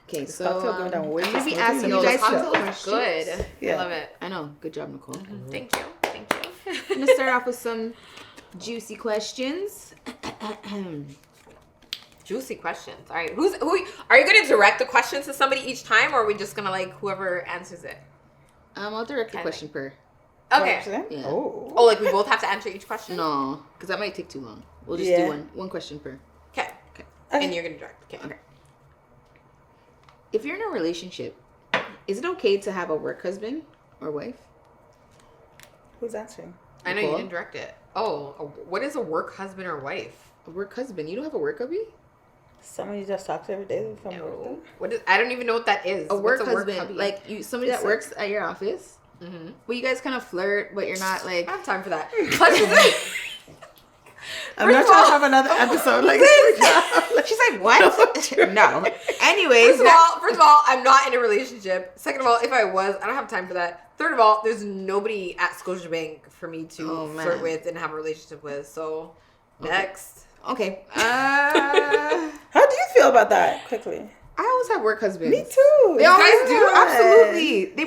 Speaker 1: Okay, so
Speaker 3: cocktail going down way
Speaker 1: I'm gonna be
Speaker 3: too
Speaker 1: asking
Speaker 3: smoothly.
Speaker 1: you
Speaker 2: No, the
Speaker 1: guys some
Speaker 2: cocktail is
Speaker 1: questions.
Speaker 2: good.
Speaker 3: Yeah.
Speaker 2: I love it.
Speaker 1: I know. Good job, Nicole.
Speaker 2: Thank you. Thank you.
Speaker 1: I'm gonna start off with some juicy questions.
Speaker 2: Juicy questions. All right. Who are you gonna direct the questions to somebody each time, or are we just gonna like whoever answers it?
Speaker 1: I'll direct the
Speaker 2: Okay.
Speaker 1: question per.
Speaker 2: Okay.
Speaker 1: Yeah.
Speaker 3: Oh.
Speaker 2: Oh, like we both have to answer each question?
Speaker 1: No, because that might take too long. We'll just
Speaker 3: Yeah.
Speaker 1: do one question per.
Speaker 2: Okay.
Speaker 1: Okay.
Speaker 2: And you're gonna direct. Okay.
Speaker 1: Okay. If you're in a relationship, is it okay to have a work husband or wife?
Speaker 3: Who's answering?
Speaker 2: I know
Speaker 1: Nicole?
Speaker 2: you didn't direct it. Oh, what is a work husband or wife?
Speaker 1: A work husband? You don't have a work hubby?
Speaker 3: Someone you just talk to every day from
Speaker 2: No.
Speaker 3: work.
Speaker 2: What is? I don't even know what that is.
Speaker 1: A work
Speaker 2: What's
Speaker 1: husband,
Speaker 2: hubby?
Speaker 1: like somebody that
Speaker 3: It's
Speaker 1: works at your office,
Speaker 2: Mhm.
Speaker 1: but you guys kind of flirt, but you're not like.
Speaker 2: I don't have time for that.
Speaker 3: I'm not trying to have another episode like
Speaker 1: She's like, what? No. Anyways,
Speaker 2: First of all, I'm not in a relationship. Second of all, if I was, I don't have time for that. Third of all, there's nobody at Scotiabank for me to
Speaker 1: Oh, man.
Speaker 2: flirt with and have a relationship with. So, next.
Speaker 1: okay.
Speaker 3: How do you feel about that? Quickly.
Speaker 1: I always have work husbands.
Speaker 3: Me too.
Speaker 1: They always
Speaker 2: guys
Speaker 1: do.
Speaker 2: do?
Speaker 1: Absolutely. They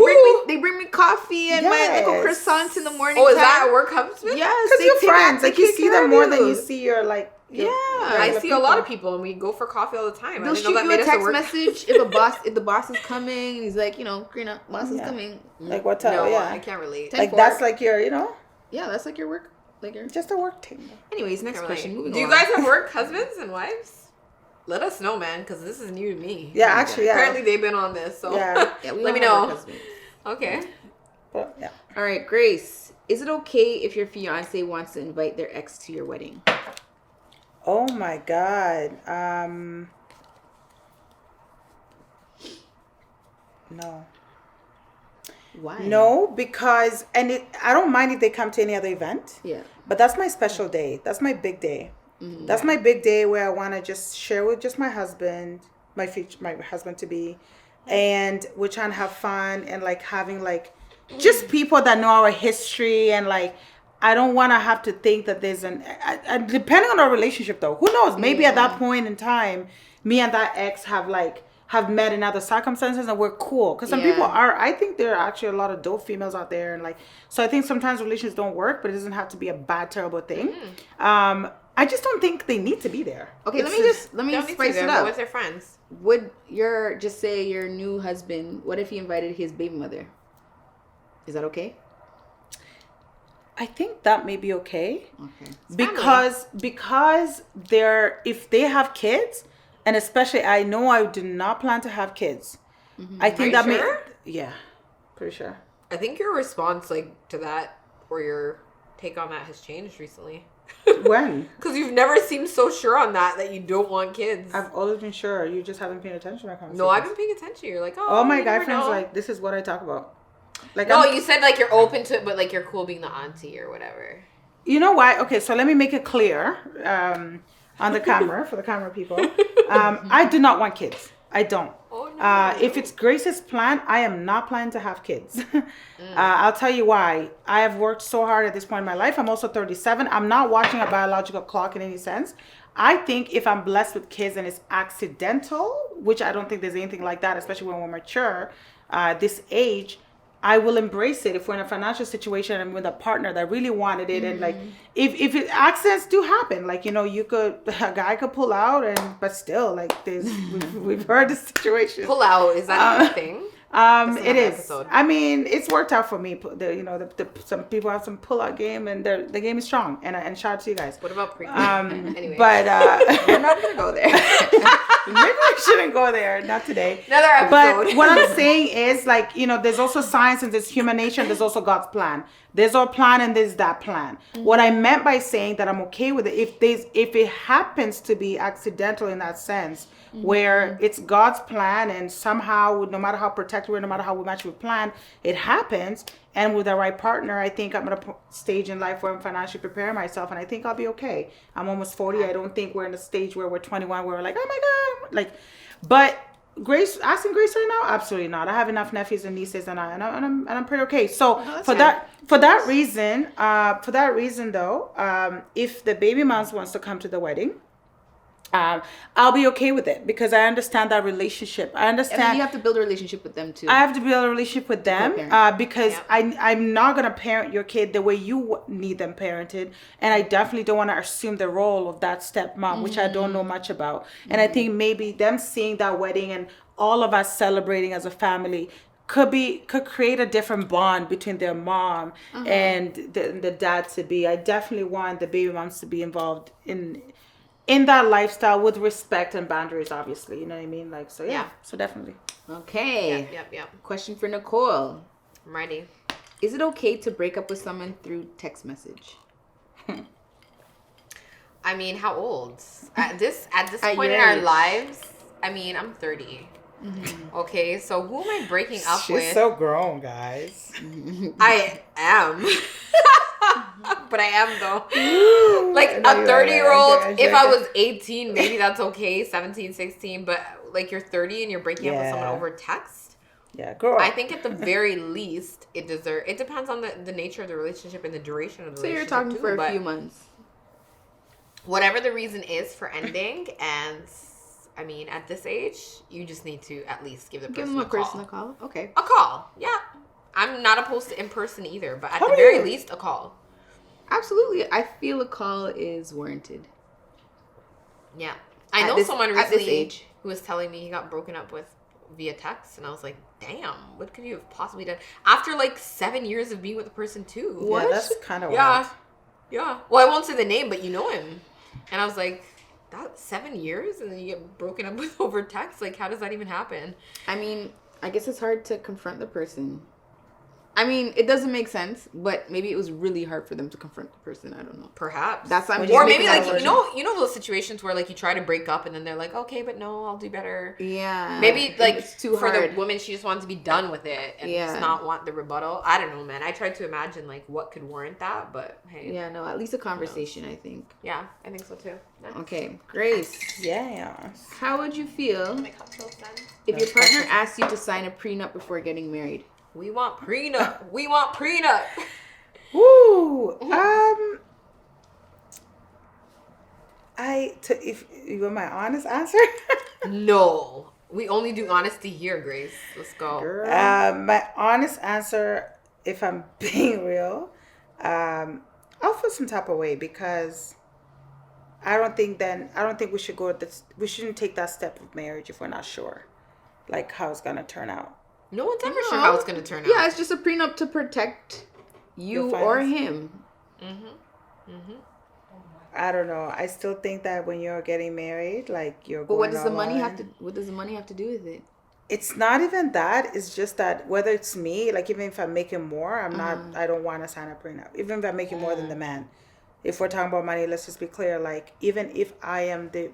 Speaker 1: bring me coffee and my little
Speaker 3: Yes.
Speaker 1: croissants in the morning.
Speaker 2: Oh, is
Speaker 1: time.
Speaker 2: that a work husband?
Speaker 1: Yes,
Speaker 3: Because
Speaker 1: they
Speaker 3: you're
Speaker 1: take
Speaker 3: friends.
Speaker 1: out-
Speaker 3: Like
Speaker 1: they
Speaker 3: you
Speaker 1: take
Speaker 3: see
Speaker 1: care
Speaker 3: them
Speaker 1: of
Speaker 3: more than you see your like.
Speaker 1: Yeah.
Speaker 2: I see a lot of people, and we go for coffee all the time.
Speaker 1: They'll
Speaker 2: I didn't know
Speaker 1: shoot
Speaker 2: that
Speaker 1: you
Speaker 2: made
Speaker 1: a
Speaker 2: us a
Speaker 1: text
Speaker 2: work.
Speaker 1: message if the boss is coming and he's like, Karina, boss is
Speaker 3: Yeah.
Speaker 1: coming.
Speaker 3: Like what time?
Speaker 2: No,
Speaker 3: Yeah.
Speaker 2: I can't relate.
Speaker 1: Ten-
Speaker 3: Like that's like your,
Speaker 1: Yeah, that's like your work. Like your.
Speaker 3: just a work thing.
Speaker 1: Anyways, next
Speaker 2: Can't
Speaker 1: question.
Speaker 2: relate.
Speaker 1: Moving
Speaker 2: Do you
Speaker 1: on.
Speaker 2: guys have work husbands and wives? let us know, man, because this is new to me.
Speaker 3: Yeah, actually, yeah.
Speaker 2: Apparently they've been on this, so
Speaker 3: Yeah.
Speaker 1: we
Speaker 2: let me
Speaker 1: all have our
Speaker 2: know.
Speaker 1: husbands.
Speaker 2: Okay.
Speaker 3: But, yeah.
Speaker 1: All right, Grace. Is it okay if your fiance wants to invite their ex to your wedding?
Speaker 3: Oh my God. No.
Speaker 1: Why?
Speaker 3: No, because I don't mind if they come to any other event.
Speaker 1: Yeah.
Speaker 3: But that's my special day. That's my big day.
Speaker 1: Mm-hmm.
Speaker 3: That's my big day where I want to just share with just my husband, my husband to be, and we're trying to have fun and like having like just people that know our history and like I don't want to have to think that there's depending on our relationship though, who knows? Maybe at that point in time, me and that ex have met in other circumstances and we're cool. Because some people I think there are actually a lot of dope females out there and like, so I think sometimes relations don't work, but it doesn't have to be a bad, terrible thing. I just don't think they need to be there.
Speaker 1: Okay, let me just spice it up.
Speaker 2: With their friends.
Speaker 1: Would your new husband, what if he invited his baby mother? Is that okay?
Speaker 3: I think that may be okay.
Speaker 1: Okay.
Speaker 3: Because if they have kids, and especially I know I do not plan to have kids. I think
Speaker 2: Are you sure?
Speaker 3: Yeah, pretty sure.
Speaker 2: I think your response to that or your take on that has changed recently.
Speaker 3: When?
Speaker 2: Because you've never seemed so sure on that you don't want kids.
Speaker 3: I've always been sure. You just haven't paid attention to my conversations.
Speaker 2: No, I've been paying attention. You're like, oh,
Speaker 3: all my
Speaker 2: you
Speaker 3: guy
Speaker 2: never
Speaker 3: friends
Speaker 2: know.
Speaker 3: like this is what I talk about. Like
Speaker 2: no, you said you're open to it, but you're cool being the auntie or whatever.
Speaker 3: You know why? Okay, so let me make it clear on the camera for the camera people. I do not want kids. I don't.
Speaker 2: Oh, no.
Speaker 3: If it's Grace's plan, I am not planning to have kids. I'll tell you why. I have worked so hard at this point in my life. I'm also 37. I'm not watching a biological clock in any sense. I think if I'm blessed with kids and it's accidental, which I don't think there's anything like that, especially when we're mature, this age, I will embrace it if we're in a financial situation and with a partner that really wanted it. And like, if accidents do happen, a guy could pull out but still we've heard the situation.
Speaker 2: Pull out, is that a thing?
Speaker 3: It is.
Speaker 2: Episode.
Speaker 3: I mean, it's worked out for me. Some people have some pull-out game, and the game is strong. And shout out to you guys.
Speaker 2: What about pre? Anyway,
Speaker 3: but
Speaker 1: we're not gonna go there.
Speaker 3: Maybe we shouldn't go there. Not today.
Speaker 2: Another episode.
Speaker 3: But what I'm saying is, there's also science and there's human nature and there's also God's plan. There's our plan and there's that plan. What I meant by saying that I'm okay with it, if it happens to be accidental in that sense, where it's God's plan and somehow, no matter how protected we are, no matter how much we plan, it happens. And with the right partner, I think I'm at a stage in life where I'm financially preparing myself, and I think I'll be okay. I'm almost 40. I don't think we're in a stage where we're 21 where we're like, oh my God. But asking Grace right now, absolutely not. I have enough nephews and nieces, and I'm pretty okay. So for that reason though, if the baby mom wants to come to the wedding, I'll be okay with it because I understand that relationship. I understand.
Speaker 1: And you have to build a relationship with them too.
Speaker 3: I have to build a relationship with them because I'm not going to parent your kid the way you need them parented. And I definitely don't want to assume the role of that stepmom, which I don't know much about. And I think maybe them seeing that wedding and all of us celebrating as a family could create a different bond between their mom and the dad to be. I definitely want the baby moms to be involved in that lifestyle with respect and boundaries, obviously. You know what I mean? So definitely.
Speaker 1: Okay.
Speaker 2: Yep.
Speaker 1: Question for Nicole.
Speaker 2: I'm ready.
Speaker 1: Is it okay to break up with someone through text message?
Speaker 2: I mean, how old? At this
Speaker 1: At
Speaker 2: point
Speaker 1: your
Speaker 2: in our
Speaker 1: age.
Speaker 2: lives, I mean, I'm 30. Okay, so who am I breaking up with?
Speaker 3: She's so grown, guys.
Speaker 2: I am. But I am though. A 30-year-old, if I was 18, maybe that's okay. 17, 16, but you're 30 and you're breaking up with someone over text.
Speaker 3: Yeah, grow up.
Speaker 2: I think at the very least it depends on the nature of the relationship and the duration of the relationship.
Speaker 1: So you're talking for a few months.
Speaker 2: Whatever the reason is for ending, and I mean, at this age, you just need to at least give them a call.
Speaker 1: Okay.
Speaker 2: A call, yeah. I'm not opposed to in person either, but at the very least, a call.
Speaker 1: Absolutely. I feel a call is warranted.
Speaker 2: Yeah. I know someone
Speaker 1: at this
Speaker 2: recently
Speaker 1: age
Speaker 2: who was telling me he got broken up with via text, and I was like, damn, what could you have possibly done? After 7 years of being with the person too.
Speaker 3: What? Yeah, that's kind of
Speaker 2: wild. Yeah. Well, I won't say the name, but you know him. And I was like, That 7 years and then you get broken up with over text. Like, how does that even happen?
Speaker 1: I mean, I guess it's hard to confront the person. I mean, it doesn't make sense, but maybe it was really hard for them to confront the person. I don't know.
Speaker 2: Perhaps.
Speaker 1: That's I'm
Speaker 2: or maybe
Speaker 1: making
Speaker 2: like
Speaker 1: that
Speaker 2: you know those situations where like you try to break up and then they're like, okay, but no, I'll do better.
Speaker 1: Yeah.
Speaker 2: Maybe like
Speaker 1: it's too
Speaker 2: for
Speaker 1: hard.
Speaker 2: the woman, she just wants to be done with it and just not want the rebuttal. I don't know, man. I tried to imagine like what could warrant that, but hey.
Speaker 1: Yeah, no, at least a conversation, I think.
Speaker 2: Yeah, I think so too. Nice.
Speaker 1: Okay, Grace.
Speaker 3: Yeah.
Speaker 1: How would you feel
Speaker 2: My cocktails done.
Speaker 1: if your partner asked you to sign a prenup before getting married?
Speaker 2: We want prenup. We want prenup.
Speaker 3: Woo. If you want my honest answer.
Speaker 2: No. We only do honesty here, Grace. Let's go.
Speaker 1: Girl.
Speaker 3: My honest answer, if I'm being real, I'll feel some type of way because I don't think we should we shouldn't take that step of marriage if we're not sure, like how it's gonna turn out.
Speaker 2: No one's ever sure how it's going to turn out.
Speaker 1: Yeah, it's just a prenup to protect you or him.
Speaker 3: I don't know. I still think that when you're getting married, like you're.
Speaker 1: But
Speaker 3: what does the
Speaker 1: money have to do with it?
Speaker 3: It's not even that. It's just that whether it's me, like even if I'm making more, I'm not. I don't want to sign a prenup. Even if I'm making more than the man. If we're talking about money, let's just be clear. Like even if I am the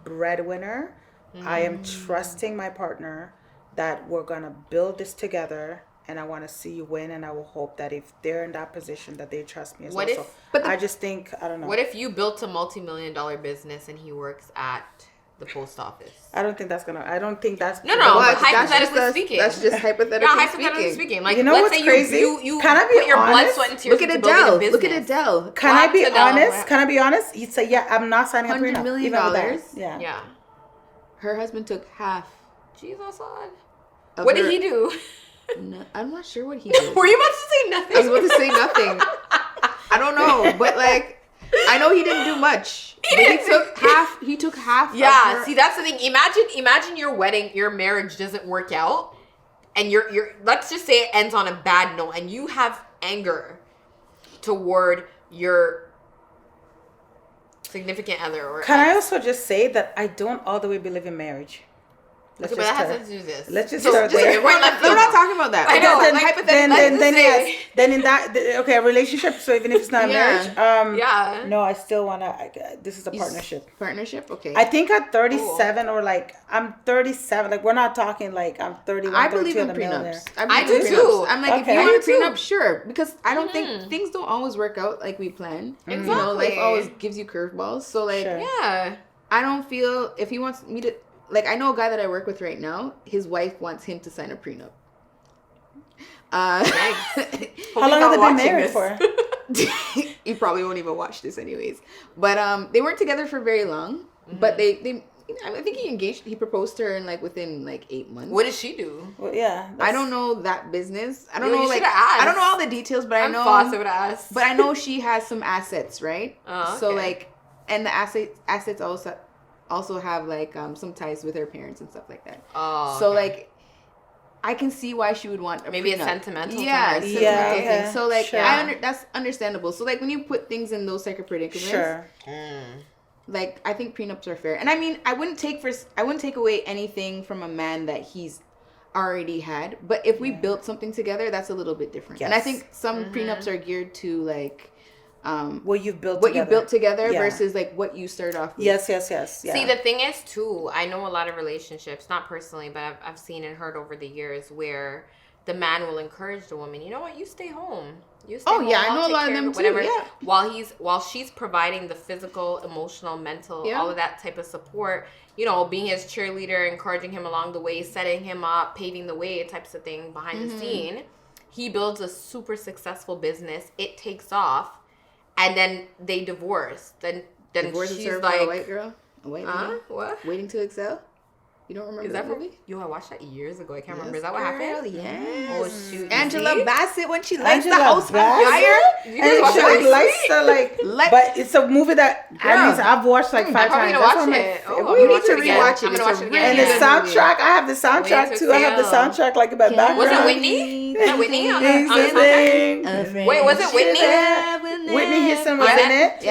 Speaker 3: breadwinner, I am trusting my partner that we're gonna build this together, and I want to see you win, and I will hope that if they're in that position, that they trust me as well. I just think I don't know.
Speaker 2: What if you built a multi-million-dollar business and he works at the post office?
Speaker 3: I don't think that's gonna. I don't think that's.
Speaker 2: No. Hypothetically speaking.
Speaker 1: That's just hypothetically
Speaker 2: Yeah, hypothetically speaking. Like,
Speaker 3: you know
Speaker 2: let's
Speaker 3: what's
Speaker 2: say
Speaker 3: crazy?
Speaker 2: You
Speaker 3: Can I be
Speaker 2: put your blood,
Speaker 3: honest?
Speaker 2: sweat, and tears
Speaker 1: Look at
Speaker 2: into building a
Speaker 1: Adele.
Speaker 2: business.
Speaker 1: Look at Adele.
Speaker 3: Can I be
Speaker 2: Adele.
Speaker 3: honest? Can I be honest? He'd say, "Yeah, I'm not signing a prenup."
Speaker 1: $100 million.
Speaker 3: Even with that. Yeah.
Speaker 2: Yeah.
Speaker 1: Her husband took half.
Speaker 2: Jesus, son.
Speaker 1: of
Speaker 2: What
Speaker 1: her-
Speaker 2: did he do?
Speaker 1: No, I'm not sure what he did.
Speaker 2: Were you about to say nothing?
Speaker 1: I was about to say nothing. I don't know, but like, I know he didn't do much. He took half.
Speaker 2: Yeah,
Speaker 1: of her.
Speaker 2: see, that's the thing. Imagine your marriage doesn't work out, and you're let's just say it ends on a bad note, and you have anger toward your significant other. Or
Speaker 3: Can I also just say that I don't all the way believe in marriage?
Speaker 2: Okay, but that has nothing to do with this.
Speaker 3: Let's just start
Speaker 2: just
Speaker 3: there.
Speaker 2: we're not
Speaker 1: talking about that.
Speaker 2: I know.
Speaker 3: Then,
Speaker 2: like,
Speaker 3: yes. Then in that, okay, a relationship. So even if it's not a marriage,
Speaker 2: yeah.
Speaker 3: No, I still wanna. This is a partnership.
Speaker 1: Partnership, okay.
Speaker 3: I think at 37 or like I'm 37. Like we're not talking like I'm 31.
Speaker 1: I believe
Speaker 3: 32
Speaker 1: in
Speaker 3: and a millionaire.
Speaker 1: prenups.
Speaker 2: I do
Speaker 1: believe in
Speaker 2: too.
Speaker 1: prenups. I'm like,
Speaker 3: Okay.
Speaker 1: if you
Speaker 3: I
Speaker 1: want a
Speaker 2: do too.
Speaker 1: prenup, sure, because I don't think things don't always work out like we plan.
Speaker 2: Exactly.
Speaker 1: You know, life always gives you curveballs. So like,
Speaker 3: Sure.
Speaker 2: Yeah.
Speaker 1: I don't feel if he wants me to. Like, I know a guy that I work with right now, his wife wants him to sign a prenup.
Speaker 3: How long have they been married for?
Speaker 1: You probably won't even watch this anyways. But they weren't together for very long. But they I think he proposed to her in like within like 8 months.
Speaker 2: What did she do?
Speaker 3: Well, yeah.
Speaker 1: I don't know that business. I don't
Speaker 2: Yo,
Speaker 1: know
Speaker 2: you
Speaker 1: like
Speaker 2: shoulda asked.
Speaker 1: I don't know all the details, but I know
Speaker 2: I would ask.
Speaker 1: But I know she has some assets, right?
Speaker 2: Oh,
Speaker 1: So
Speaker 2: okay.
Speaker 1: like, and the assets also have like some ties with her parents and stuff like that.
Speaker 2: Oh.
Speaker 1: So
Speaker 2: okay.
Speaker 1: like, I can see why she would want a
Speaker 2: Maybe it's
Speaker 1: prenup.
Speaker 2: sentimental.
Speaker 1: Yeah,
Speaker 2: to her.
Speaker 1: sentimental
Speaker 3: okay.
Speaker 1: thing. So like,
Speaker 3: Sure.
Speaker 1: that's understandable. So like, when you put things in those type of predicaments,
Speaker 3: Sure.
Speaker 1: like I think prenups are fair. And I mean, I wouldn't take away anything from a man that he's already had. But if we built something together, that's a little bit different. And I
Speaker 3: Yes.
Speaker 1: think some prenups are geared to like.
Speaker 3: What you've built
Speaker 1: what
Speaker 3: together.
Speaker 1: you built together
Speaker 3: Yeah.
Speaker 1: versus like what you started off with.
Speaker 3: Yes. Yeah.
Speaker 2: See, the thing is, too, I know a lot of relationships, not personally, but I've seen and heard over the years where the man will encourage the woman, you know what, you stay home. You stay home.
Speaker 1: Oh, yeah, I
Speaker 2: I'll
Speaker 1: know a
Speaker 2: take
Speaker 1: lot of
Speaker 2: care
Speaker 1: them,
Speaker 2: whatever.
Speaker 1: too, yeah.
Speaker 2: While she's providing the physical, emotional, mental,
Speaker 1: Yeah.
Speaker 2: all of that type of support, you know, being his cheerleader, encouraging him along the way, setting him up, paving the way, types of thing behind the scene. He builds a super successful business. It takes off. And then they divorce. Then
Speaker 1: Divorce
Speaker 2: she's
Speaker 1: is served
Speaker 2: like,
Speaker 1: for a white girl, a white lady,
Speaker 2: what?
Speaker 1: waiting to excel. You don't remember
Speaker 2: Is
Speaker 1: that
Speaker 2: that
Speaker 1: movie?
Speaker 2: Yo, I watched that years ago. I can't remember. Is
Speaker 1: Yes,
Speaker 2: that what
Speaker 1: girl,
Speaker 2: happened?
Speaker 1: yes.
Speaker 2: Oh shoot.
Speaker 1: Angela
Speaker 2: See?
Speaker 1: Bassett when she lights the
Speaker 3: Angela
Speaker 1: house on
Speaker 3: Bassett?
Speaker 1: fire.
Speaker 2: You
Speaker 3: And
Speaker 2: guys
Speaker 3: she
Speaker 2: watch
Speaker 3: like
Speaker 2: that?
Speaker 3: likes to like, but it's a movie that I've watched like 5
Speaker 2: I'm probably
Speaker 3: times.
Speaker 2: gonna
Speaker 3: That's
Speaker 2: watch
Speaker 3: one of my
Speaker 2: it.
Speaker 3: favorite-
Speaker 2: Oh,
Speaker 1: We
Speaker 2: I'm
Speaker 1: need
Speaker 2: gonna
Speaker 1: to
Speaker 2: watch it again.
Speaker 1: rewatch it.
Speaker 2: I'm
Speaker 1: It's
Speaker 2: gonna
Speaker 1: a
Speaker 2: watch it
Speaker 1: really
Speaker 3: And
Speaker 2: again.
Speaker 3: the
Speaker 1: good
Speaker 3: soundtrack, I have the soundtrack
Speaker 2: Wait
Speaker 3: too. I have the
Speaker 2: to
Speaker 3: soundtrack like in my background.
Speaker 2: Was it Whitney? Is that Whitney on the
Speaker 3: Things
Speaker 2: soundtrack?
Speaker 3: that
Speaker 2: Wait, was it Whitney?
Speaker 1: it.
Speaker 3: Whitney Houston was in it.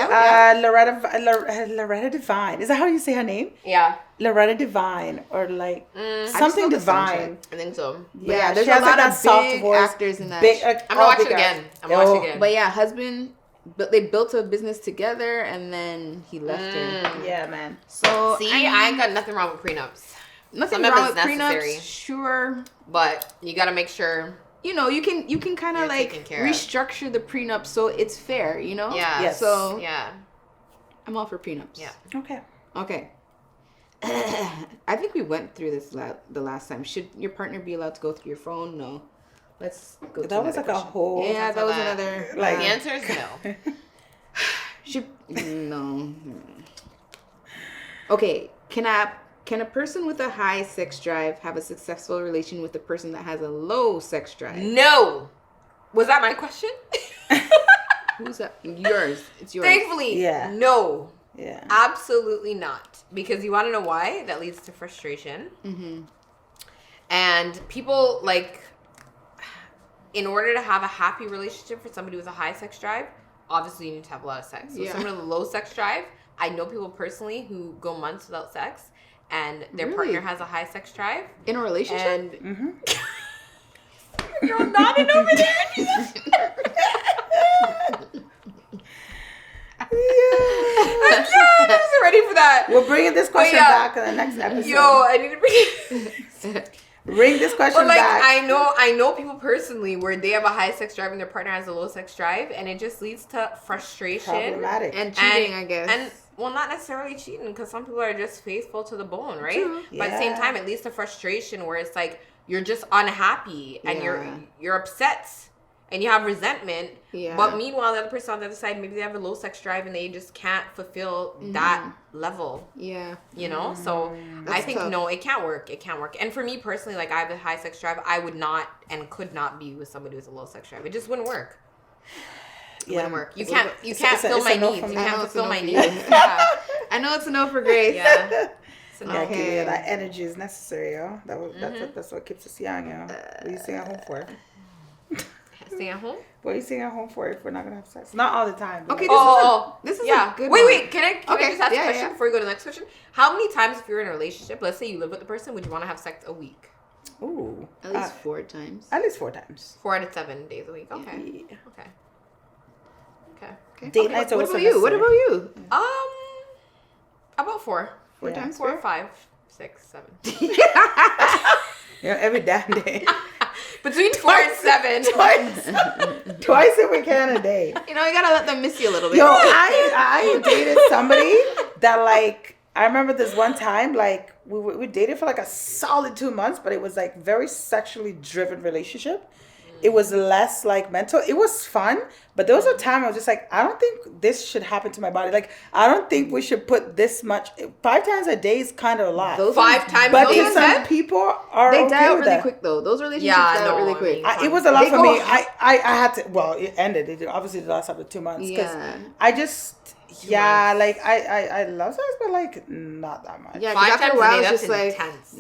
Speaker 3: Loretta Devine. Is that how you say her name?
Speaker 2: Yeah.
Speaker 3: Loretta Devine or like something
Speaker 1: I
Speaker 3: Divine.
Speaker 2: I think so.
Speaker 1: Yeah, there's
Speaker 3: she
Speaker 1: a
Speaker 3: has
Speaker 1: lot
Speaker 3: like
Speaker 1: of
Speaker 3: that soft
Speaker 1: big
Speaker 3: voice.
Speaker 1: actors in that.
Speaker 2: I'm gonna watch it again.
Speaker 1: But yeah, husband, but they built a business together, and then he left her.
Speaker 3: Yeah, man.
Speaker 1: So
Speaker 2: see, I ain't got nothing wrong with prenups.
Speaker 1: Nothing
Speaker 2: Some
Speaker 1: wrong
Speaker 2: of
Speaker 1: with
Speaker 2: it's necessary.
Speaker 1: prenups, sure.
Speaker 2: But you gotta make sure.
Speaker 1: You know, you can kind of like restructure the prenup so it's fair. You know.
Speaker 2: Yeah.
Speaker 3: Yes.
Speaker 1: So
Speaker 2: yeah,
Speaker 1: I'm all for prenups.
Speaker 2: Yeah.
Speaker 1: Okay. I think we went through this the last time. Should your partner be allowed to go through your phone? No. Let's go.
Speaker 3: That was like a whole.
Speaker 1: Yeah, that was another.
Speaker 2: Like the answer is no.
Speaker 1: No. Okay. Can a person with a high sex drive have a successful relation with a person that has a low sex drive?
Speaker 2: No. Was that my question?
Speaker 1: Who's that? Yours. It's yours.
Speaker 2: Thankfully,
Speaker 3: yeah.
Speaker 2: No.
Speaker 3: Yeah.
Speaker 2: Absolutely not. Because you want to know why? That leads to frustration.
Speaker 1: Mm-hmm.
Speaker 2: And people, like, in order to have a happy relationship for somebody with a high sex drive, obviously you need to have a lot of sex. So someone with a low sex drive, I know people personally who go months without sex, and their partner has a high sex drive.
Speaker 1: In a relationship?
Speaker 2: And you're nodding over there. I wasn't ready for that.
Speaker 3: We're bringing this question back in the next episode.
Speaker 2: Yo, I need to
Speaker 3: bring this question back.
Speaker 2: I know people personally where they have a high sex drive and their partner has a low sex drive, and it just leads to frustration.
Speaker 3: Problematic.
Speaker 1: And cheating, I guess.
Speaker 2: And well, not necessarily cheating, because some people are just faithful to the bone, right?
Speaker 1: True.
Speaker 2: But at the same time, it leads to frustration where it's like you're just unhappy and you're upset and you have resentment. Yeah. But meanwhile, the other person on the other side, maybe they have a low sex drive and they just can't fulfill that level.
Speaker 1: Yeah.
Speaker 2: You know? So I think tough. No, it can't work. It can't work. And for me personally, like I have a high sex drive, I would not and could not be with somebody with a low sex drive. It just wouldn't work. It wouldn't work. You can't fill my needs. You can't fulfill my needs. Yeah.
Speaker 1: I know it's a no for Grace.
Speaker 2: Yeah.
Speaker 3: Okay. Yeah, that energy is necessary, yo. That's what keeps us young, yo. What are you staying at home for?
Speaker 2: Staying at home?
Speaker 3: What are you staying at home for if we're not gonna have sex? Not all the time.
Speaker 1: Okay. This is
Speaker 2: a
Speaker 1: good.
Speaker 2: Wait. Can I just ask a question before we go to the next question? How many times, if you're in a relationship, let's say you live with the person, would you want to have sex a week?
Speaker 3: Ooh.
Speaker 1: At least 4 times.
Speaker 3: At least 4 times.
Speaker 2: 4 out of 7 days a week. Okay.
Speaker 3: Yeah.
Speaker 2: Okay.
Speaker 3: Date nights.
Speaker 1: What about you? What about you?
Speaker 2: About 4.
Speaker 1: 4 times.
Speaker 2: 4, 5, 6, 7.
Speaker 3: Every damn day.
Speaker 2: Between 4 and 7.
Speaker 3: Twice if we can a day.
Speaker 1: You know, you gotta let them miss you a little bit.
Speaker 3: Yo, I dated somebody that like, I remember this one time, like we dated for like a solid 2 months, but it was like very sexually driven relationship. It was less like mental. It was fun, but there was a time I was just like, I don't think this should happen to my body. Like, I don't think we should put this much. 5 times a day is kind of a lot.
Speaker 2: Those 5 times,
Speaker 3: but to some people are
Speaker 1: they
Speaker 3: okay
Speaker 1: die out
Speaker 3: with
Speaker 1: really
Speaker 3: that.
Speaker 1: quick though. Those relationships die out really quick.
Speaker 3: It was a lot for me. I had to. Well, it ended. It obviously the last after 2 months because I just. Yeah, like I love sex, but like not that much.
Speaker 1: Yeah,
Speaker 2: 5 times a day, that's
Speaker 1: just like
Speaker 2: intense.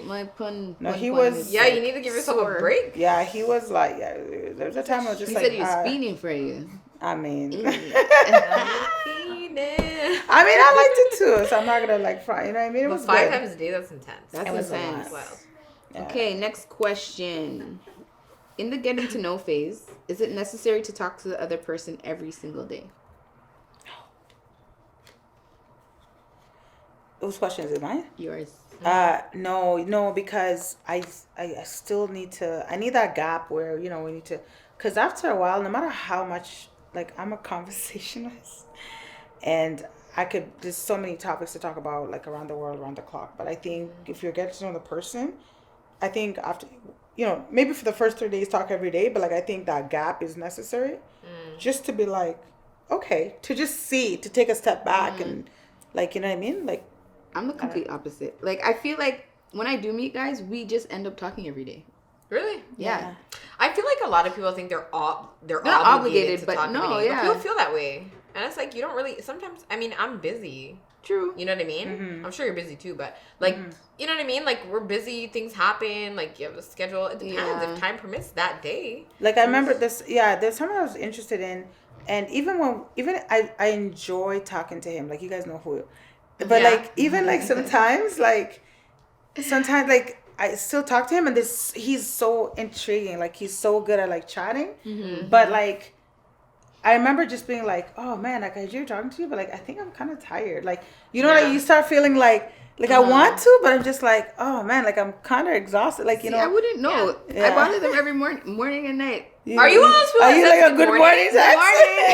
Speaker 1: my pun.
Speaker 3: No, he was.
Speaker 2: Yeah, you need to give yourself a break.
Speaker 3: Yeah, he was like, there was a time I was just
Speaker 1: he
Speaker 3: like.
Speaker 1: He said he was feeding for you.
Speaker 3: I mean.
Speaker 2: I
Speaker 3: liked it too, so I'm not gonna like fry. You know what I mean? It was
Speaker 2: 5 times a day. That's intense.
Speaker 1: That's intense. Wow. Yeah. Okay, next question. In the getting to know phase, is it necessary to talk to the other person every single day?
Speaker 3: Whose question is it? Mine?
Speaker 1: Yours.
Speaker 3: No, because I still need to. I need that gap where we need to. Because after a while, no matter how much, like I'm a conversationalist, and there's so many topics to talk about, like around the world, around the clock. But I think if you're getting to know the person, I think after, maybe for the first 3 days, talk every day. But like I think that gap is necessary, just to be like, okay, to just to take a step back and, like, you know what I mean, like.
Speaker 1: I'm the complete opposite. Like, I feel like when I do meet guys, we just end up talking every day.
Speaker 2: Really?
Speaker 1: Yeah.
Speaker 2: I feel like a lot of people think they're not
Speaker 1: obligated
Speaker 2: to
Speaker 1: but
Speaker 2: talk
Speaker 1: no,
Speaker 2: every day.
Speaker 1: yeah.
Speaker 2: But people feel that way. And it's like, you don't really, sometimes, I mean, I'm busy.
Speaker 1: True.
Speaker 2: You know what I mean? Mm-hmm. I'm sure you're busy too, but like, you know what I mean? Like, we're busy, things happen, like, you have a schedule. It depends if time permits that day.
Speaker 3: Like, I remember this, there's something I was interested in. And even I enjoy talking to him. Like, you guys know who, but like even like sometimes like I still talk to him, and he's so intriguing. Like, he's so good at like chatting, but like. I remember just being like, oh man, like I enjoy talking to you, but like I think I'm kind of tired. Like, you know, like you start feeling like I want to, but I'm just like, oh man, like I'm kind of exhausted. Like, you know,
Speaker 1: I wouldn't know.
Speaker 3: Yeah.
Speaker 1: I bother them every morning and night.
Speaker 2: Are you one of those people?
Speaker 3: Are you like a good morning text?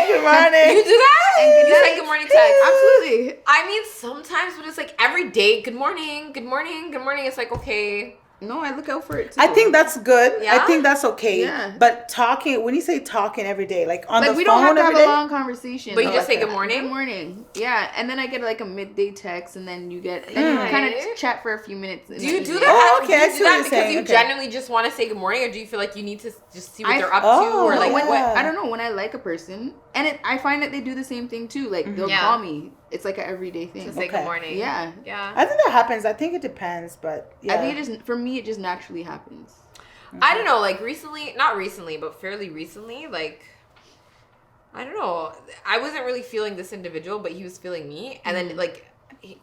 Speaker 3: Good morning.
Speaker 2: You do that?
Speaker 1: And
Speaker 2: You say good morning text.
Speaker 1: Absolutely.
Speaker 2: I mean, sometimes when it's like every day, good morning, good morning, good morning. It's like, okay.
Speaker 1: No, I look out for it too.
Speaker 3: I think that's good.
Speaker 2: Yeah?
Speaker 3: I think that's okay.
Speaker 1: Yeah.
Speaker 3: But talking, when you say talking every day, like on the
Speaker 1: we
Speaker 3: phone
Speaker 1: don't have to have
Speaker 3: every
Speaker 1: a
Speaker 3: day?
Speaker 1: long conversation.
Speaker 2: But you
Speaker 1: though.
Speaker 2: just say good
Speaker 1: Good
Speaker 2: morning?
Speaker 1: morning. Yeah, and then I get like a midday text, and then you kind of chat for a few minutes.
Speaker 2: Do you do
Speaker 1: that?
Speaker 2: that?
Speaker 3: Oh, okay,
Speaker 2: Do
Speaker 3: I
Speaker 2: you
Speaker 3: see
Speaker 2: do
Speaker 3: what
Speaker 2: that
Speaker 3: you're
Speaker 2: because
Speaker 3: saying.
Speaker 2: you
Speaker 3: Okay.
Speaker 2: genuinely just want to say good morning, or do you feel like you need to just see what they're up to,
Speaker 3: Oh,
Speaker 2: or like
Speaker 1: when,
Speaker 3: yeah.
Speaker 1: I don't know, when I like a person, and I find that they do the same thing too. Like, they'll
Speaker 2: Yeah.
Speaker 1: call me. It's like an everyday thing.
Speaker 2: to say
Speaker 3: Okay.
Speaker 2: good morning?
Speaker 1: Yeah.
Speaker 2: Yeah.
Speaker 3: I think that happens. I think it depends, but yeah.
Speaker 1: I think for me, it just naturally happens.
Speaker 2: I don't know, like not recently, but fairly recently, like, I don't know. I wasn't really feeling this individual, but he was feeling me. And then, like,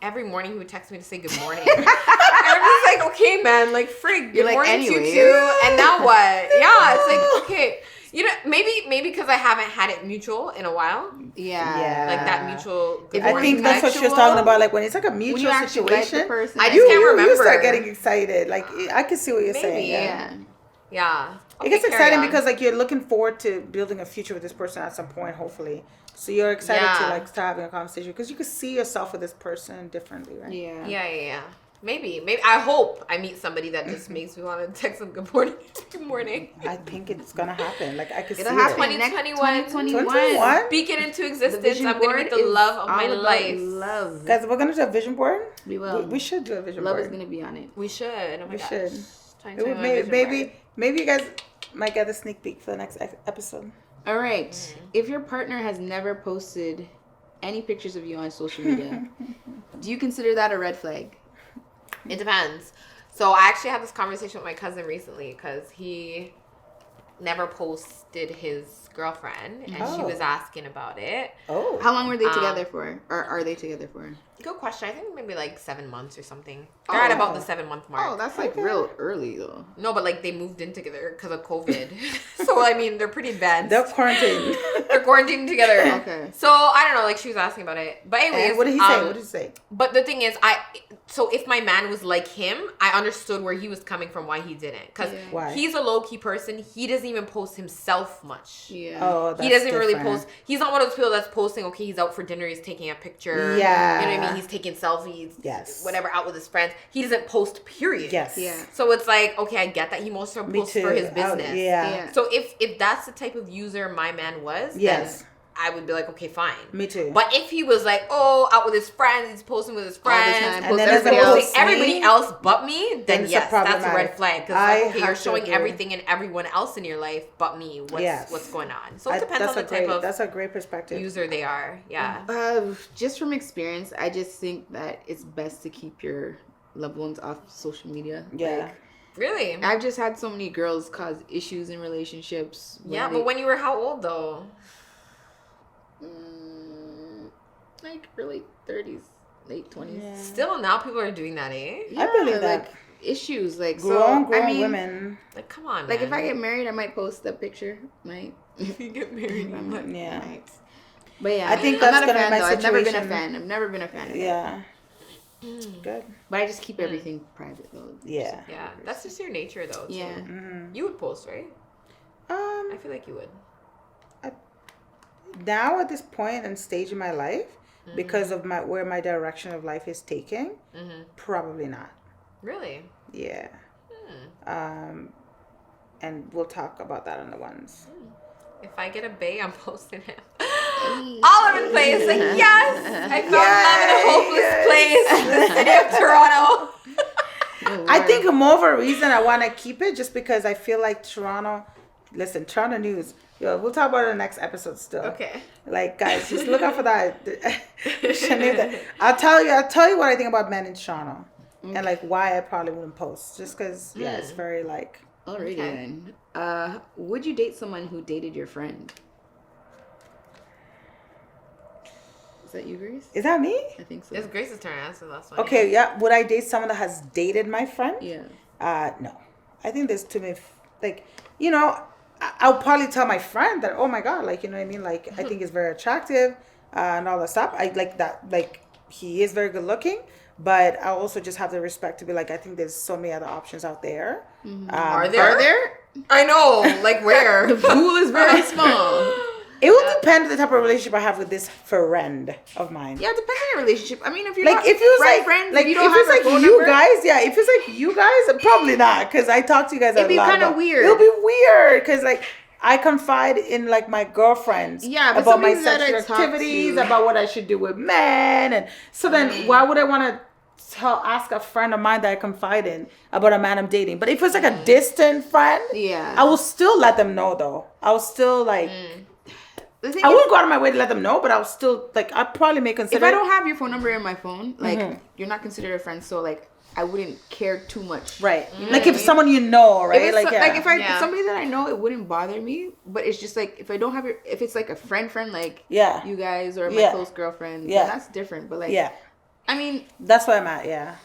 Speaker 2: every morning he would text me to say good morning. And I'm just like, okay, man, like, frig, good
Speaker 1: like,
Speaker 2: morning to you
Speaker 1: anyway.
Speaker 2: too. And now what? Yeah, it's like, okay. You know, maybe because I haven't had it mutual in a while.
Speaker 1: Yeah.
Speaker 2: Like that mutual good
Speaker 3: I
Speaker 2: morning
Speaker 3: think that's what she was
Speaker 1: mutual,
Speaker 3: talking about. Like, when it's like a
Speaker 1: when
Speaker 3: mutual
Speaker 1: you actually like the
Speaker 3: situation,
Speaker 1: person,
Speaker 2: I just
Speaker 3: you
Speaker 2: can't remember.
Speaker 3: You start getting excited. Like, I can see what you're
Speaker 2: Maybe,
Speaker 3: saying.
Speaker 1: yeah.
Speaker 2: Yeah.
Speaker 3: It gets
Speaker 2: Okay, carry
Speaker 3: exciting
Speaker 2: on.
Speaker 3: because like you're looking forward to building a future with this person at some point, hopefully. So you're excited to
Speaker 2: Yeah.
Speaker 3: like start having a conversation because you can see yourself with this person differently, right?
Speaker 1: Yeah.
Speaker 2: Yeah. Maybe. I hope I meet somebody that just makes me want to text them good morning. Good morning.
Speaker 3: I think it's gonna happen. Like, I can see
Speaker 1: It'll
Speaker 3: it.
Speaker 1: happen
Speaker 2: 2021.
Speaker 3: 2021?
Speaker 2: Speak it into
Speaker 1: The
Speaker 2: existence.
Speaker 1: vision
Speaker 2: I'm gonna
Speaker 1: board
Speaker 2: meet the
Speaker 1: is
Speaker 2: love of my
Speaker 1: all about
Speaker 2: life.
Speaker 1: Love.
Speaker 3: Guys, we're gonna do a vision board.
Speaker 1: We will.
Speaker 3: We should do a vision
Speaker 1: Love
Speaker 3: board.
Speaker 1: is gonna be on it.
Speaker 2: We should. Oh my
Speaker 3: We
Speaker 2: gosh.
Speaker 3: should.
Speaker 2: 2021 vision board.
Speaker 3: Maybe you guys might get a sneak peek for the next episode.
Speaker 1: All right. If your partner has never posted any pictures of you on social media, do you consider that a red flag?
Speaker 2: It depends. So I actually had this conversation with my cousin recently because he never posted his girlfriend, and she was asking about it.
Speaker 3: Oh.
Speaker 1: How long were they together for? Or are they together for?
Speaker 2: Good question. I think maybe like 7 months or something. They're at about the 7-month mark.
Speaker 1: Oh, that's like real early though.
Speaker 2: No, but like they moved in together because of COVID. So I mean, they're pretty advanced.
Speaker 3: They're quarantined.
Speaker 2: They're quarantined together.
Speaker 1: Okay.
Speaker 2: So I don't know. Like she was asking about it. But anyways,
Speaker 3: And what did he say? What did he say?
Speaker 2: But the thing is, so if my man was like him, I understood where he was coming from, why he didn't. Because
Speaker 3: Why?
Speaker 2: he's a low key person. He doesn't even post himself much.
Speaker 1: Yeah.
Speaker 3: Oh, that's
Speaker 2: He doesn't really
Speaker 3: different.
Speaker 2: post. He's not one of those people that's posting, okay, he's out for dinner, he's taking a picture.
Speaker 3: Yeah.
Speaker 2: You know what I mean? He's taking selfies.
Speaker 3: Yes.
Speaker 2: Whatever, out with his friends. He doesn't post, period.
Speaker 3: Yes.
Speaker 1: Yeah.
Speaker 2: So it's like, okay, I get that. He most
Speaker 3: Me
Speaker 2: posts
Speaker 3: too.
Speaker 2: for his business.
Speaker 3: Yeah.
Speaker 2: So if that's the type of user my man was,
Speaker 3: Yes.
Speaker 2: then I would be like, okay, fine.
Speaker 3: Me too.
Speaker 2: But if he was like, oh, out with his friends, he's posting with his friends,
Speaker 1: time,
Speaker 3: and then
Speaker 1: everybody
Speaker 3: doesn't
Speaker 1: else.
Speaker 3: post
Speaker 2: everybody
Speaker 3: me,
Speaker 2: else but me, then
Speaker 3: it's a
Speaker 2: yes, that's a
Speaker 3: problematic.
Speaker 2: red flag. Because
Speaker 3: I
Speaker 2: like, okay, you're
Speaker 3: have to
Speaker 2: showing
Speaker 3: agree.
Speaker 2: everything and everyone else in your life but me. What's going on? So it depends on the type of
Speaker 3: That's a great perspective.
Speaker 2: user they are. Yeah.
Speaker 1: Just from experience, I just think that it's best to keep your loved ones off social media.
Speaker 3: Yeah.
Speaker 1: Like,
Speaker 2: Really?
Speaker 1: I've just had so many girls cause issues in relationships.
Speaker 2: Yeah, but when you were how old though?
Speaker 1: Like early 30s, late 20s.
Speaker 3: Yeah.
Speaker 2: Still now people are doing that, eh?
Speaker 3: I believe that.
Speaker 1: Like issues, like
Speaker 3: Grown
Speaker 1: so. I mean,
Speaker 3: women.
Speaker 2: Like come on,
Speaker 1: like
Speaker 2: man.
Speaker 1: if I get married, I might post a picture. Might.
Speaker 2: if you get married,
Speaker 1: I might.
Speaker 3: Yeah.
Speaker 1: Might. But yeah,
Speaker 3: I think
Speaker 1: I'm
Speaker 3: that's
Speaker 1: not a
Speaker 3: gonna be
Speaker 1: fan,
Speaker 3: my
Speaker 1: though. I've never been a
Speaker 3: situation.
Speaker 1: fan. I've never been a fan. Of it.
Speaker 3: Yeah. Good.
Speaker 1: But I just keep everything private though.
Speaker 3: Yeah.
Speaker 2: Yeah, that's just your nature though. Too.
Speaker 1: Yeah.
Speaker 3: Mm-hmm.
Speaker 2: You would post, right? I feel like you would.
Speaker 3: Now at this point and stage in my life, because of where my direction of life is taking, probably not.
Speaker 2: Really?
Speaker 3: Yeah. And we'll talk about that on the ones.
Speaker 2: If I get a bae, I'm posting him. All over the place. Like, yes! I found love in a hopeless place. The city of Toronto.
Speaker 3: I think more of a reason I want to keep it just because I feel like Toronto news. Yo, we'll talk about it in the next episode still.
Speaker 2: Okay.
Speaker 3: Like, guys, just look out for that. I'll tell you what I think about men in Toronto. And like why I probably wouldn't post. Just because, it's very like...
Speaker 1: Alrighty then. Would you date someone who dated your friend? Is that you, Grace?
Speaker 3: Is that me?
Speaker 1: I think so.
Speaker 2: It's Grace's turn to answer the last one.
Speaker 3: Okay, yeah. Would I date someone that has dated my friend?
Speaker 1: Yeah.
Speaker 3: No. I think there's too many, I'll probably tell my friend that, oh my God, like, you know what I mean? Like, I think he's very attractive and all that stuff. I like that, like, he is very good looking, but I also just have the respect to be like, I think there's so many other options out there.
Speaker 2: Are there? I know. Like, where?
Speaker 1: The pool is very small.
Speaker 3: It will depend on the type of relationship I have with this friend of mine.
Speaker 1: Yeah, it depends on your relationship. I mean, if you're
Speaker 3: Like,
Speaker 1: not
Speaker 3: if it was like,
Speaker 1: friends,
Speaker 3: like
Speaker 1: you
Speaker 3: if
Speaker 1: don't have
Speaker 3: it's
Speaker 1: her
Speaker 3: like
Speaker 1: phone
Speaker 3: you
Speaker 1: number,
Speaker 3: guys, yeah, if it's like you guys, probably not, because I talk to you guys a lot.
Speaker 1: It'd be kind of weird.
Speaker 3: It'll be weird, because like I confide in like my girlfriends
Speaker 1: but
Speaker 3: about my
Speaker 1: somebody that I
Speaker 3: sexual
Speaker 1: talk
Speaker 3: activities,
Speaker 1: to-
Speaker 3: about what I should do with men, and so then why would I want to ask a friend of mine that I confide in about a man I'm dating? But if it's like a distant friend, I will still let them know though. I will still like. I wouldn't go out of my way to let them know, but I'll still like. I probably may consider.
Speaker 1: If I don't have your phone number in my phone, like you're not considered a friend, so like I wouldn't care too much.
Speaker 3: Right. Like if someone you know, right?
Speaker 1: If
Speaker 3: Like,
Speaker 1: if somebody that I know, it wouldn't bother me. But it's just like if I don't have if it's like a friend, like you guys or my close girlfriend, then that's different. But like, I mean,
Speaker 3: that's where I'm at. Yeah.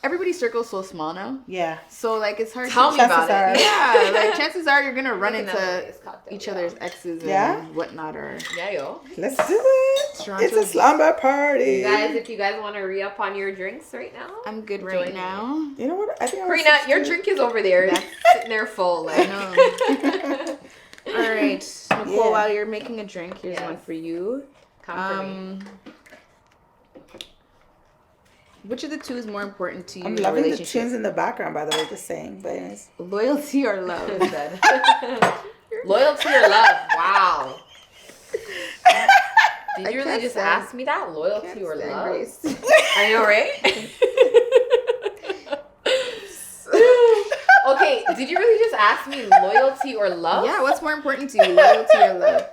Speaker 1: Everybody's circle is so small now.
Speaker 3: Yeah.
Speaker 1: So like it's hard.
Speaker 2: Tell me about it.
Speaker 1: Yeah. Like chances are you're gonna run into each other's exes and whatnot, or
Speaker 3: Let's do it. It's a slumber party.
Speaker 2: You guys, if you guys want to re-up on your drinks right now,
Speaker 1: I'm good right now.
Speaker 3: You know what? I think
Speaker 2: Karina, your drink is over there, sitting there full. Like.
Speaker 1: I know. All right, Nicole. While you're making a drink, here's one for you.
Speaker 2: Come for me.
Speaker 1: Which of the two is more important to you?
Speaker 3: I'm loving the tunes in the background, by the way, just saying. But anyways.
Speaker 1: Loyalty or love?
Speaker 2: Loyalty or love? Wow. Did you really just ask me that? Loyalty or love? I know, right? Okay, did you really just ask me loyalty or love?
Speaker 1: Yeah, what's more important to you, loyalty or love?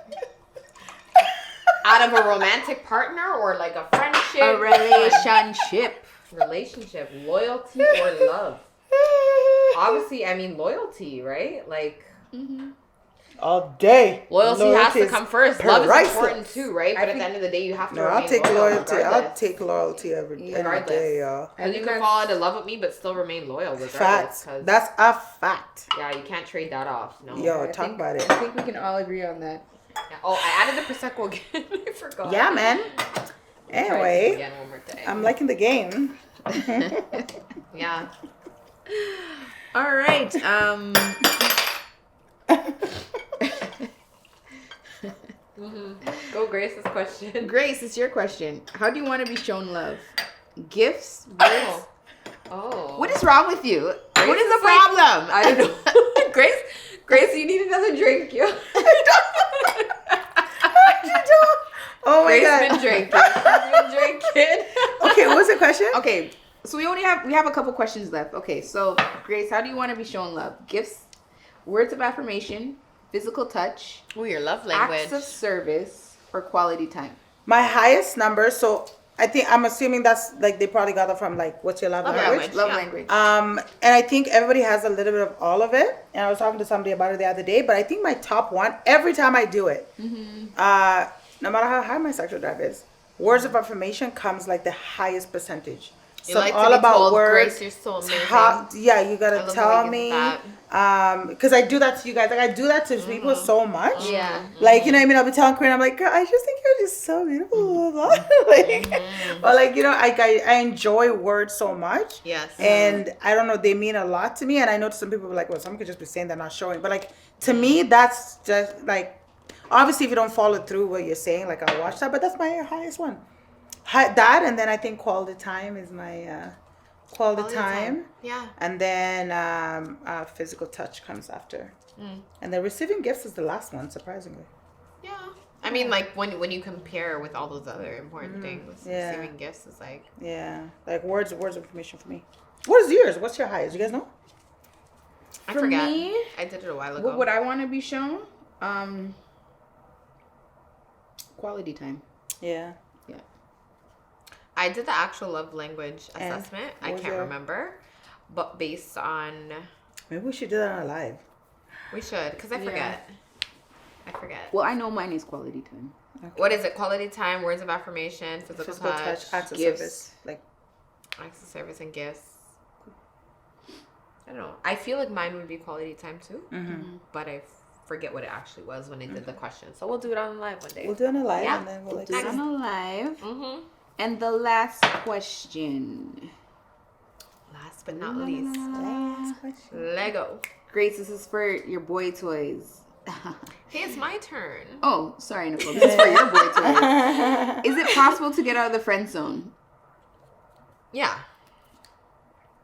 Speaker 2: Out of a romantic partner or like a friendship?
Speaker 1: A relationship.
Speaker 2: Relationship, loyalty or love? Obviously, I mean loyalty, right? Like
Speaker 3: all day.
Speaker 2: Loyalty has to come first. Love is important too, right? But at the end of the day, you have to. No,
Speaker 3: I'll take loyalty. I'll take loyalty every day, y'all.
Speaker 2: And you can fall into love with me, but still remain loyal.
Speaker 3: Facts. That's a fact.
Speaker 2: Yeah, you can't trade that off. No.
Speaker 3: Yo, talk about it.
Speaker 1: I think we can all agree on that.
Speaker 2: Yeah. Oh, I added the prosecco again. I forgot.
Speaker 3: Yeah, man. Anyway,
Speaker 2: again one more time.
Speaker 3: I'm liking the game.
Speaker 2: Yeah.
Speaker 1: All right.
Speaker 2: Go, Grace's question.
Speaker 1: Grace, it's your question. How do you want to be shown love? Gifts? Words?
Speaker 2: Oh.
Speaker 1: What is wrong with you?
Speaker 2: Grace
Speaker 1: what is the
Speaker 2: like,
Speaker 1: problem?
Speaker 2: I don't know. Grace, you need another drink, yo.
Speaker 3: Oh my
Speaker 2: God.
Speaker 3: God.
Speaker 2: Been drinking.
Speaker 3: Okay, what was the question?
Speaker 1: Okay, so we have a couple questions left. Okay, so Grace, how do you want to be shown love? Gifts, words of affirmation, physical touch,
Speaker 2: your love language,
Speaker 1: acts of service, or quality time?
Speaker 3: My highest number, so I'm assuming that's like they probably got it from like what's your love language?
Speaker 1: Love language.
Speaker 3: And I think everybody has a little bit of all of it. And I was talking to somebody about it the other day, but I think my top one, every time I do it, no matter how high my sexual drive is, words of affirmation comes like the highest percentage. So
Speaker 2: like
Speaker 3: all about
Speaker 2: told,
Speaker 3: words.
Speaker 2: Grace, you're so amazing.
Speaker 3: You gotta tell me. Because I do that to you guys. Like I do that to people so much.
Speaker 2: Yeah.
Speaker 3: Like, you know what I mean? I'll be telling Corinne, I'm like, girl, I just think you're just so beautiful. Like, but like, you know, I enjoy words so much.
Speaker 2: Yes.
Speaker 3: And I don't know, they mean a lot to me. And I know to some people like, well, someone could just be saying they're not showing. But like, to me, that's just like, obviously if you don't follow through what you're saying, like I'll watch that. But that's my highest one. That, and then I think quality time is my quality time.
Speaker 2: Yeah.
Speaker 3: And then physical touch comes after. And then receiving gifts is the last one, surprisingly.
Speaker 2: Yeah. I mean, like when you compare with all those other important things, receiving gifts is like.
Speaker 3: Yeah, like words of information for me. What is yours? What's your highest? You guys know?
Speaker 2: I forget.
Speaker 1: Me,
Speaker 2: I did it a while ago.
Speaker 1: What would I want to be shown? Quality time.
Speaker 3: Yeah.
Speaker 2: I did the actual love language assessment. I can't remember, but based on.
Speaker 3: Maybe we should do that on a live.
Speaker 2: We should, because I forget. I forget.
Speaker 1: Well, I know mine is quality time.
Speaker 3: Okay.
Speaker 2: What is it? Quality time, words of affirmation, physical touch,
Speaker 3: acts of
Speaker 1: gifts.
Speaker 3: service. Like,
Speaker 2: acts of service, and gifts. I don't know. I feel like mine would be quality time too, but I forget what it actually was when I did the question. So we'll do it on the live one day.
Speaker 3: we'll do it on a live
Speaker 2: Yeah.
Speaker 3: and then we'll
Speaker 1: Do it on a live.
Speaker 2: Mm-hmm.
Speaker 1: And the last question.
Speaker 2: Last but not least,
Speaker 3: Last question.
Speaker 2: Lego.
Speaker 1: Grace, this is for your boy toys.
Speaker 2: Hey, it's my turn.
Speaker 1: Oh, sorry, Nicole. This is for your boy toys. Is it possible to get out of the friend zone?
Speaker 2: Yeah.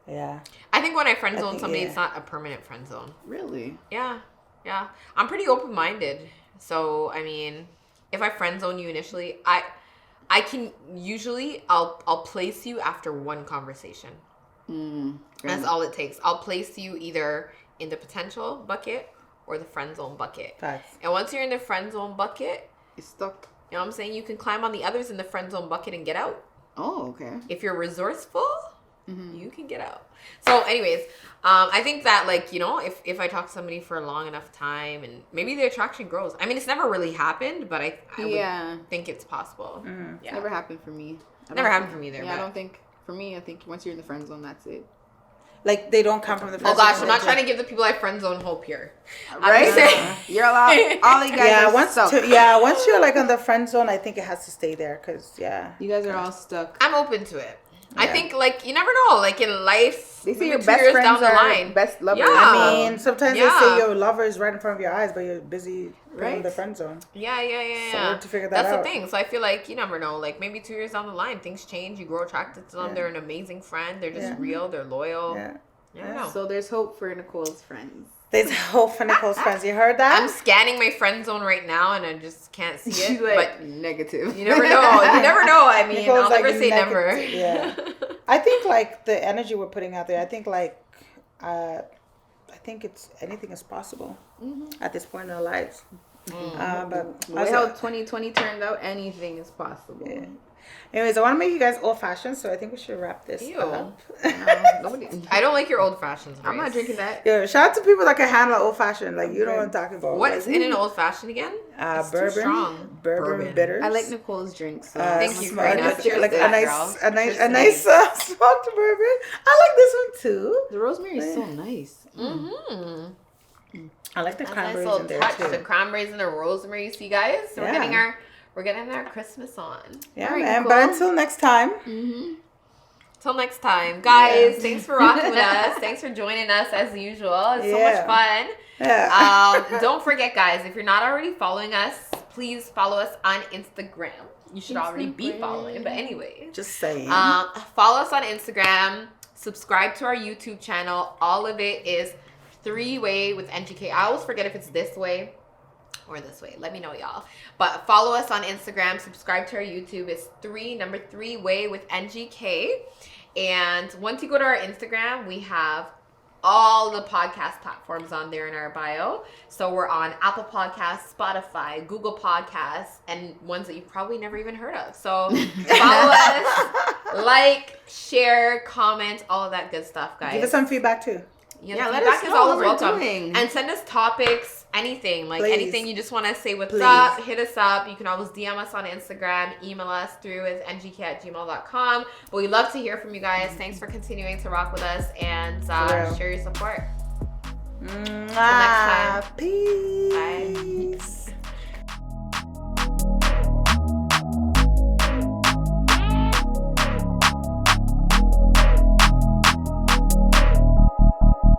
Speaker 3: Yeah.
Speaker 2: I think when I friend
Speaker 3: I
Speaker 2: zone
Speaker 3: think,
Speaker 2: somebody,
Speaker 3: yeah.
Speaker 2: it's not a permanent friend zone.
Speaker 1: Really?
Speaker 2: Yeah. Yeah. I'm pretty open-minded. So, I mean, if I friend zone you initially, I can usually, I'll place you after one conversation. That's all it takes. I'll place you either in the potential bucket or the friend zone bucket.
Speaker 3: Facts.
Speaker 2: And once you're in the friend zone bucket,
Speaker 1: It's stuck.
Speaker 2: you know what I'm saying? You can climb on the others in the friend zone bucket and get out.
Speaker 1: Oh, okay.
Speaker 2: If you're resourceful, you can get out. So anyways, I think that, like, you know, if I talk to somebody for a long enough time and maybe the attraction grows. I mean, it's never really happened, but I would think it's possible. Yeah.
Speaker 1: Never happened for me.
Speaker 2: Never happened for me either.
Speaker 1: Yeah, I don't think. For me, I think once you're in the friend zone, that's it.
Speaker 3: Like, they don't come from the
Speaker 2: Oh
Speaker 3: friend
Speaker 2: gosh,
Speaker 3: zone.
Speaker 2: I'm not trying to give the people I friend zone hope here.
Speaker 1: Right?
Speaker 2: I'm saying-
Speaker 1: You're allowed. All you guys
Speaker 3: Yeah,
Speaker 1: are
Speaker 3: once
Speaker 1: stuck.
Speaker 3: once you're like on the friend zone, I think it has to stay there because
Speaker 1: You guys are all stuck.
Speaker 2: I'm open to it. I
Speaker 3: Yeah.
Speaker 2: think, like, you never know. Like, in life,
Speaker 1: They say
Speaker 2: maybe
Speaker 1: your
Speaker 2: 2
Speaker 1: best
Speaker 2: years
Speaker 1: friends
Speaker 2: down the
Speaker 1: are
Speaker 2: line.
Speaker 1: best lovers.
Speaker 2: Yeah.
Speaker 3: I mean, sometimes they
Speaker 2: Yeah.
Speaker 3: say your lover is right in front of your eyes, but you're busy in the friend zone.
Speaker 2: Yeah.
Speaker 3: So we have to figure that
Speaker 2: That's
Speaker 3: out.
Speaker 2: the thing. So I feel like you never know. Like, maybe 2 years down the line, things change. You grow attracted to them.
Speaker 3: Yeah.
Speaker 2: They're an amazing friend. They're just
Speaker 3: Yeah.
Speaker 2: real. They're loyal.
Speaker 3: Yeah.
Speaker 2: You don't know.
Speaker 1: So there's hope for Nicole's friends.
Speaker 3: There's hope for Nicole's friends. You heard that?
Speaker 2: I'm scanning my friend zone right now, and I just can't see
Speaker 1: She's
Speaker 2: it.
Speaker 1: like
Speaker 2: But
Speaker 1: negative.
Speaker 2: you never know. You never know. I mean,
Speaker 3: Nicole's
Speaker 2: I'll never
Speaker 3: like
Speaker 2: say never.
Speaker 3: negative. Yeah. I think like the energy we're putting out there, I think like I think it's anything is possible at this point in our lives. But
Speaker 1: The way how 2020 turned out, anything is possible.
Speaker 3: Yeah. Anyways, I want to make you guys old fashioned, so I think we should wrap this
Speaker 2: Ew.
Speaker 3: up.
Speaker 2: I don't like your old fashions.
Speaker 1: I'm not drinking that.
Speaker 3: Yo, shout out to people that can handle old fashioned. Like, you know what I'm talking about.
Speaker 2: What
Speaker 3: Like,
Speaker 2: is in an old fashioned again? It's too
Speaker 3: bourbon,
Speaker 2: strong.
Speaker 3: bourbon bitters.
Speaker 1: I like Nicole's drinks. So
Speaker 2: Thank you
Speaker 3: Sm-
Speaker 2: very much. Cheers
Speaker 3: like
Speaker 2: to
Speaker 3: a
Speaker 2: that,
Speaker 3: nice,
Speaker 2: girl.
Speaker 3: a nice,
Speaker 2: Cheers
Speaker 3: a
Speaker 2: to
Speaker 3: nice smoked bourbon. I like this one too.
Speaker 1: The rosemary is so nice.
Speaker 3: I like the
Speaker 2: A nice
Speaker 3: cranberries
Speaker 2: little
Speaker 3: in there
Speaker 2: touch.
Speaker 3: too.
Speaker 2: The cranberries and the rosemary. See, guys, so
Speaker 3: Yeah.
Speaker 2: we're getting our Christmas on.
Speaker 3: Yeah,
Speaker 1: All right,
Speaker 3: man.
Speaker 1: Nicole.
Speaker 3: But until next time.
Speaker 2: Till next time, guys. Thanks for rocking with us. Thanks for joining us as usual. It's so much fun.
Speaker 3: Yeah.
Speaker 2: Don't forget, guys, if you're not already following us, please follow us on Instagram. You should already be following, but anyway.
Speaker 3: Just saying.
Speaker 2: Follow us on Instagram. Subscribe to our YouTube channel. All of it is 3-way with NGK. I always forget if it's this way or this way. Let me know, y'all. But follow us on Instagram. Subscribe to our YouTube. It's 3-way with NGK. And once you go to our Instagram, we have all the podcast platforms on there in our bio. So we're on Apple Podcasts, Spotify, Google Podcasts, and ones that you've probably never even heard of. So follow us, like, share, comment, all of that good stuff, guys.
Speaker 3: Give us some feedback too.
Speaker 1: Yeah, let
Speaker 2: feedback
Speaker 1: us
Speaker 2: is
Speaker 1: know
Speaker 2: always
Speaker 1: what we're
Speaker 2: welcome.
Speaker 1: doing.
Speaker 2: And send us topics, anything. Like
Speaker 3: Please.
Speaker 2: anything you just want to say what's
Speaker 3: Please.
Speaker 2: up, hit us up. You can always DM us on Instagram, email us through as ngk@gmail.com. But we love to hear from you guys. Thanks for continuing to rock with us and
Speaker 3: real.
Speaker 2: share your support.
Speaker 3: Mwah.
Speaker 2: time.
Speaker 3: Peace.
Speaker 2: Bye.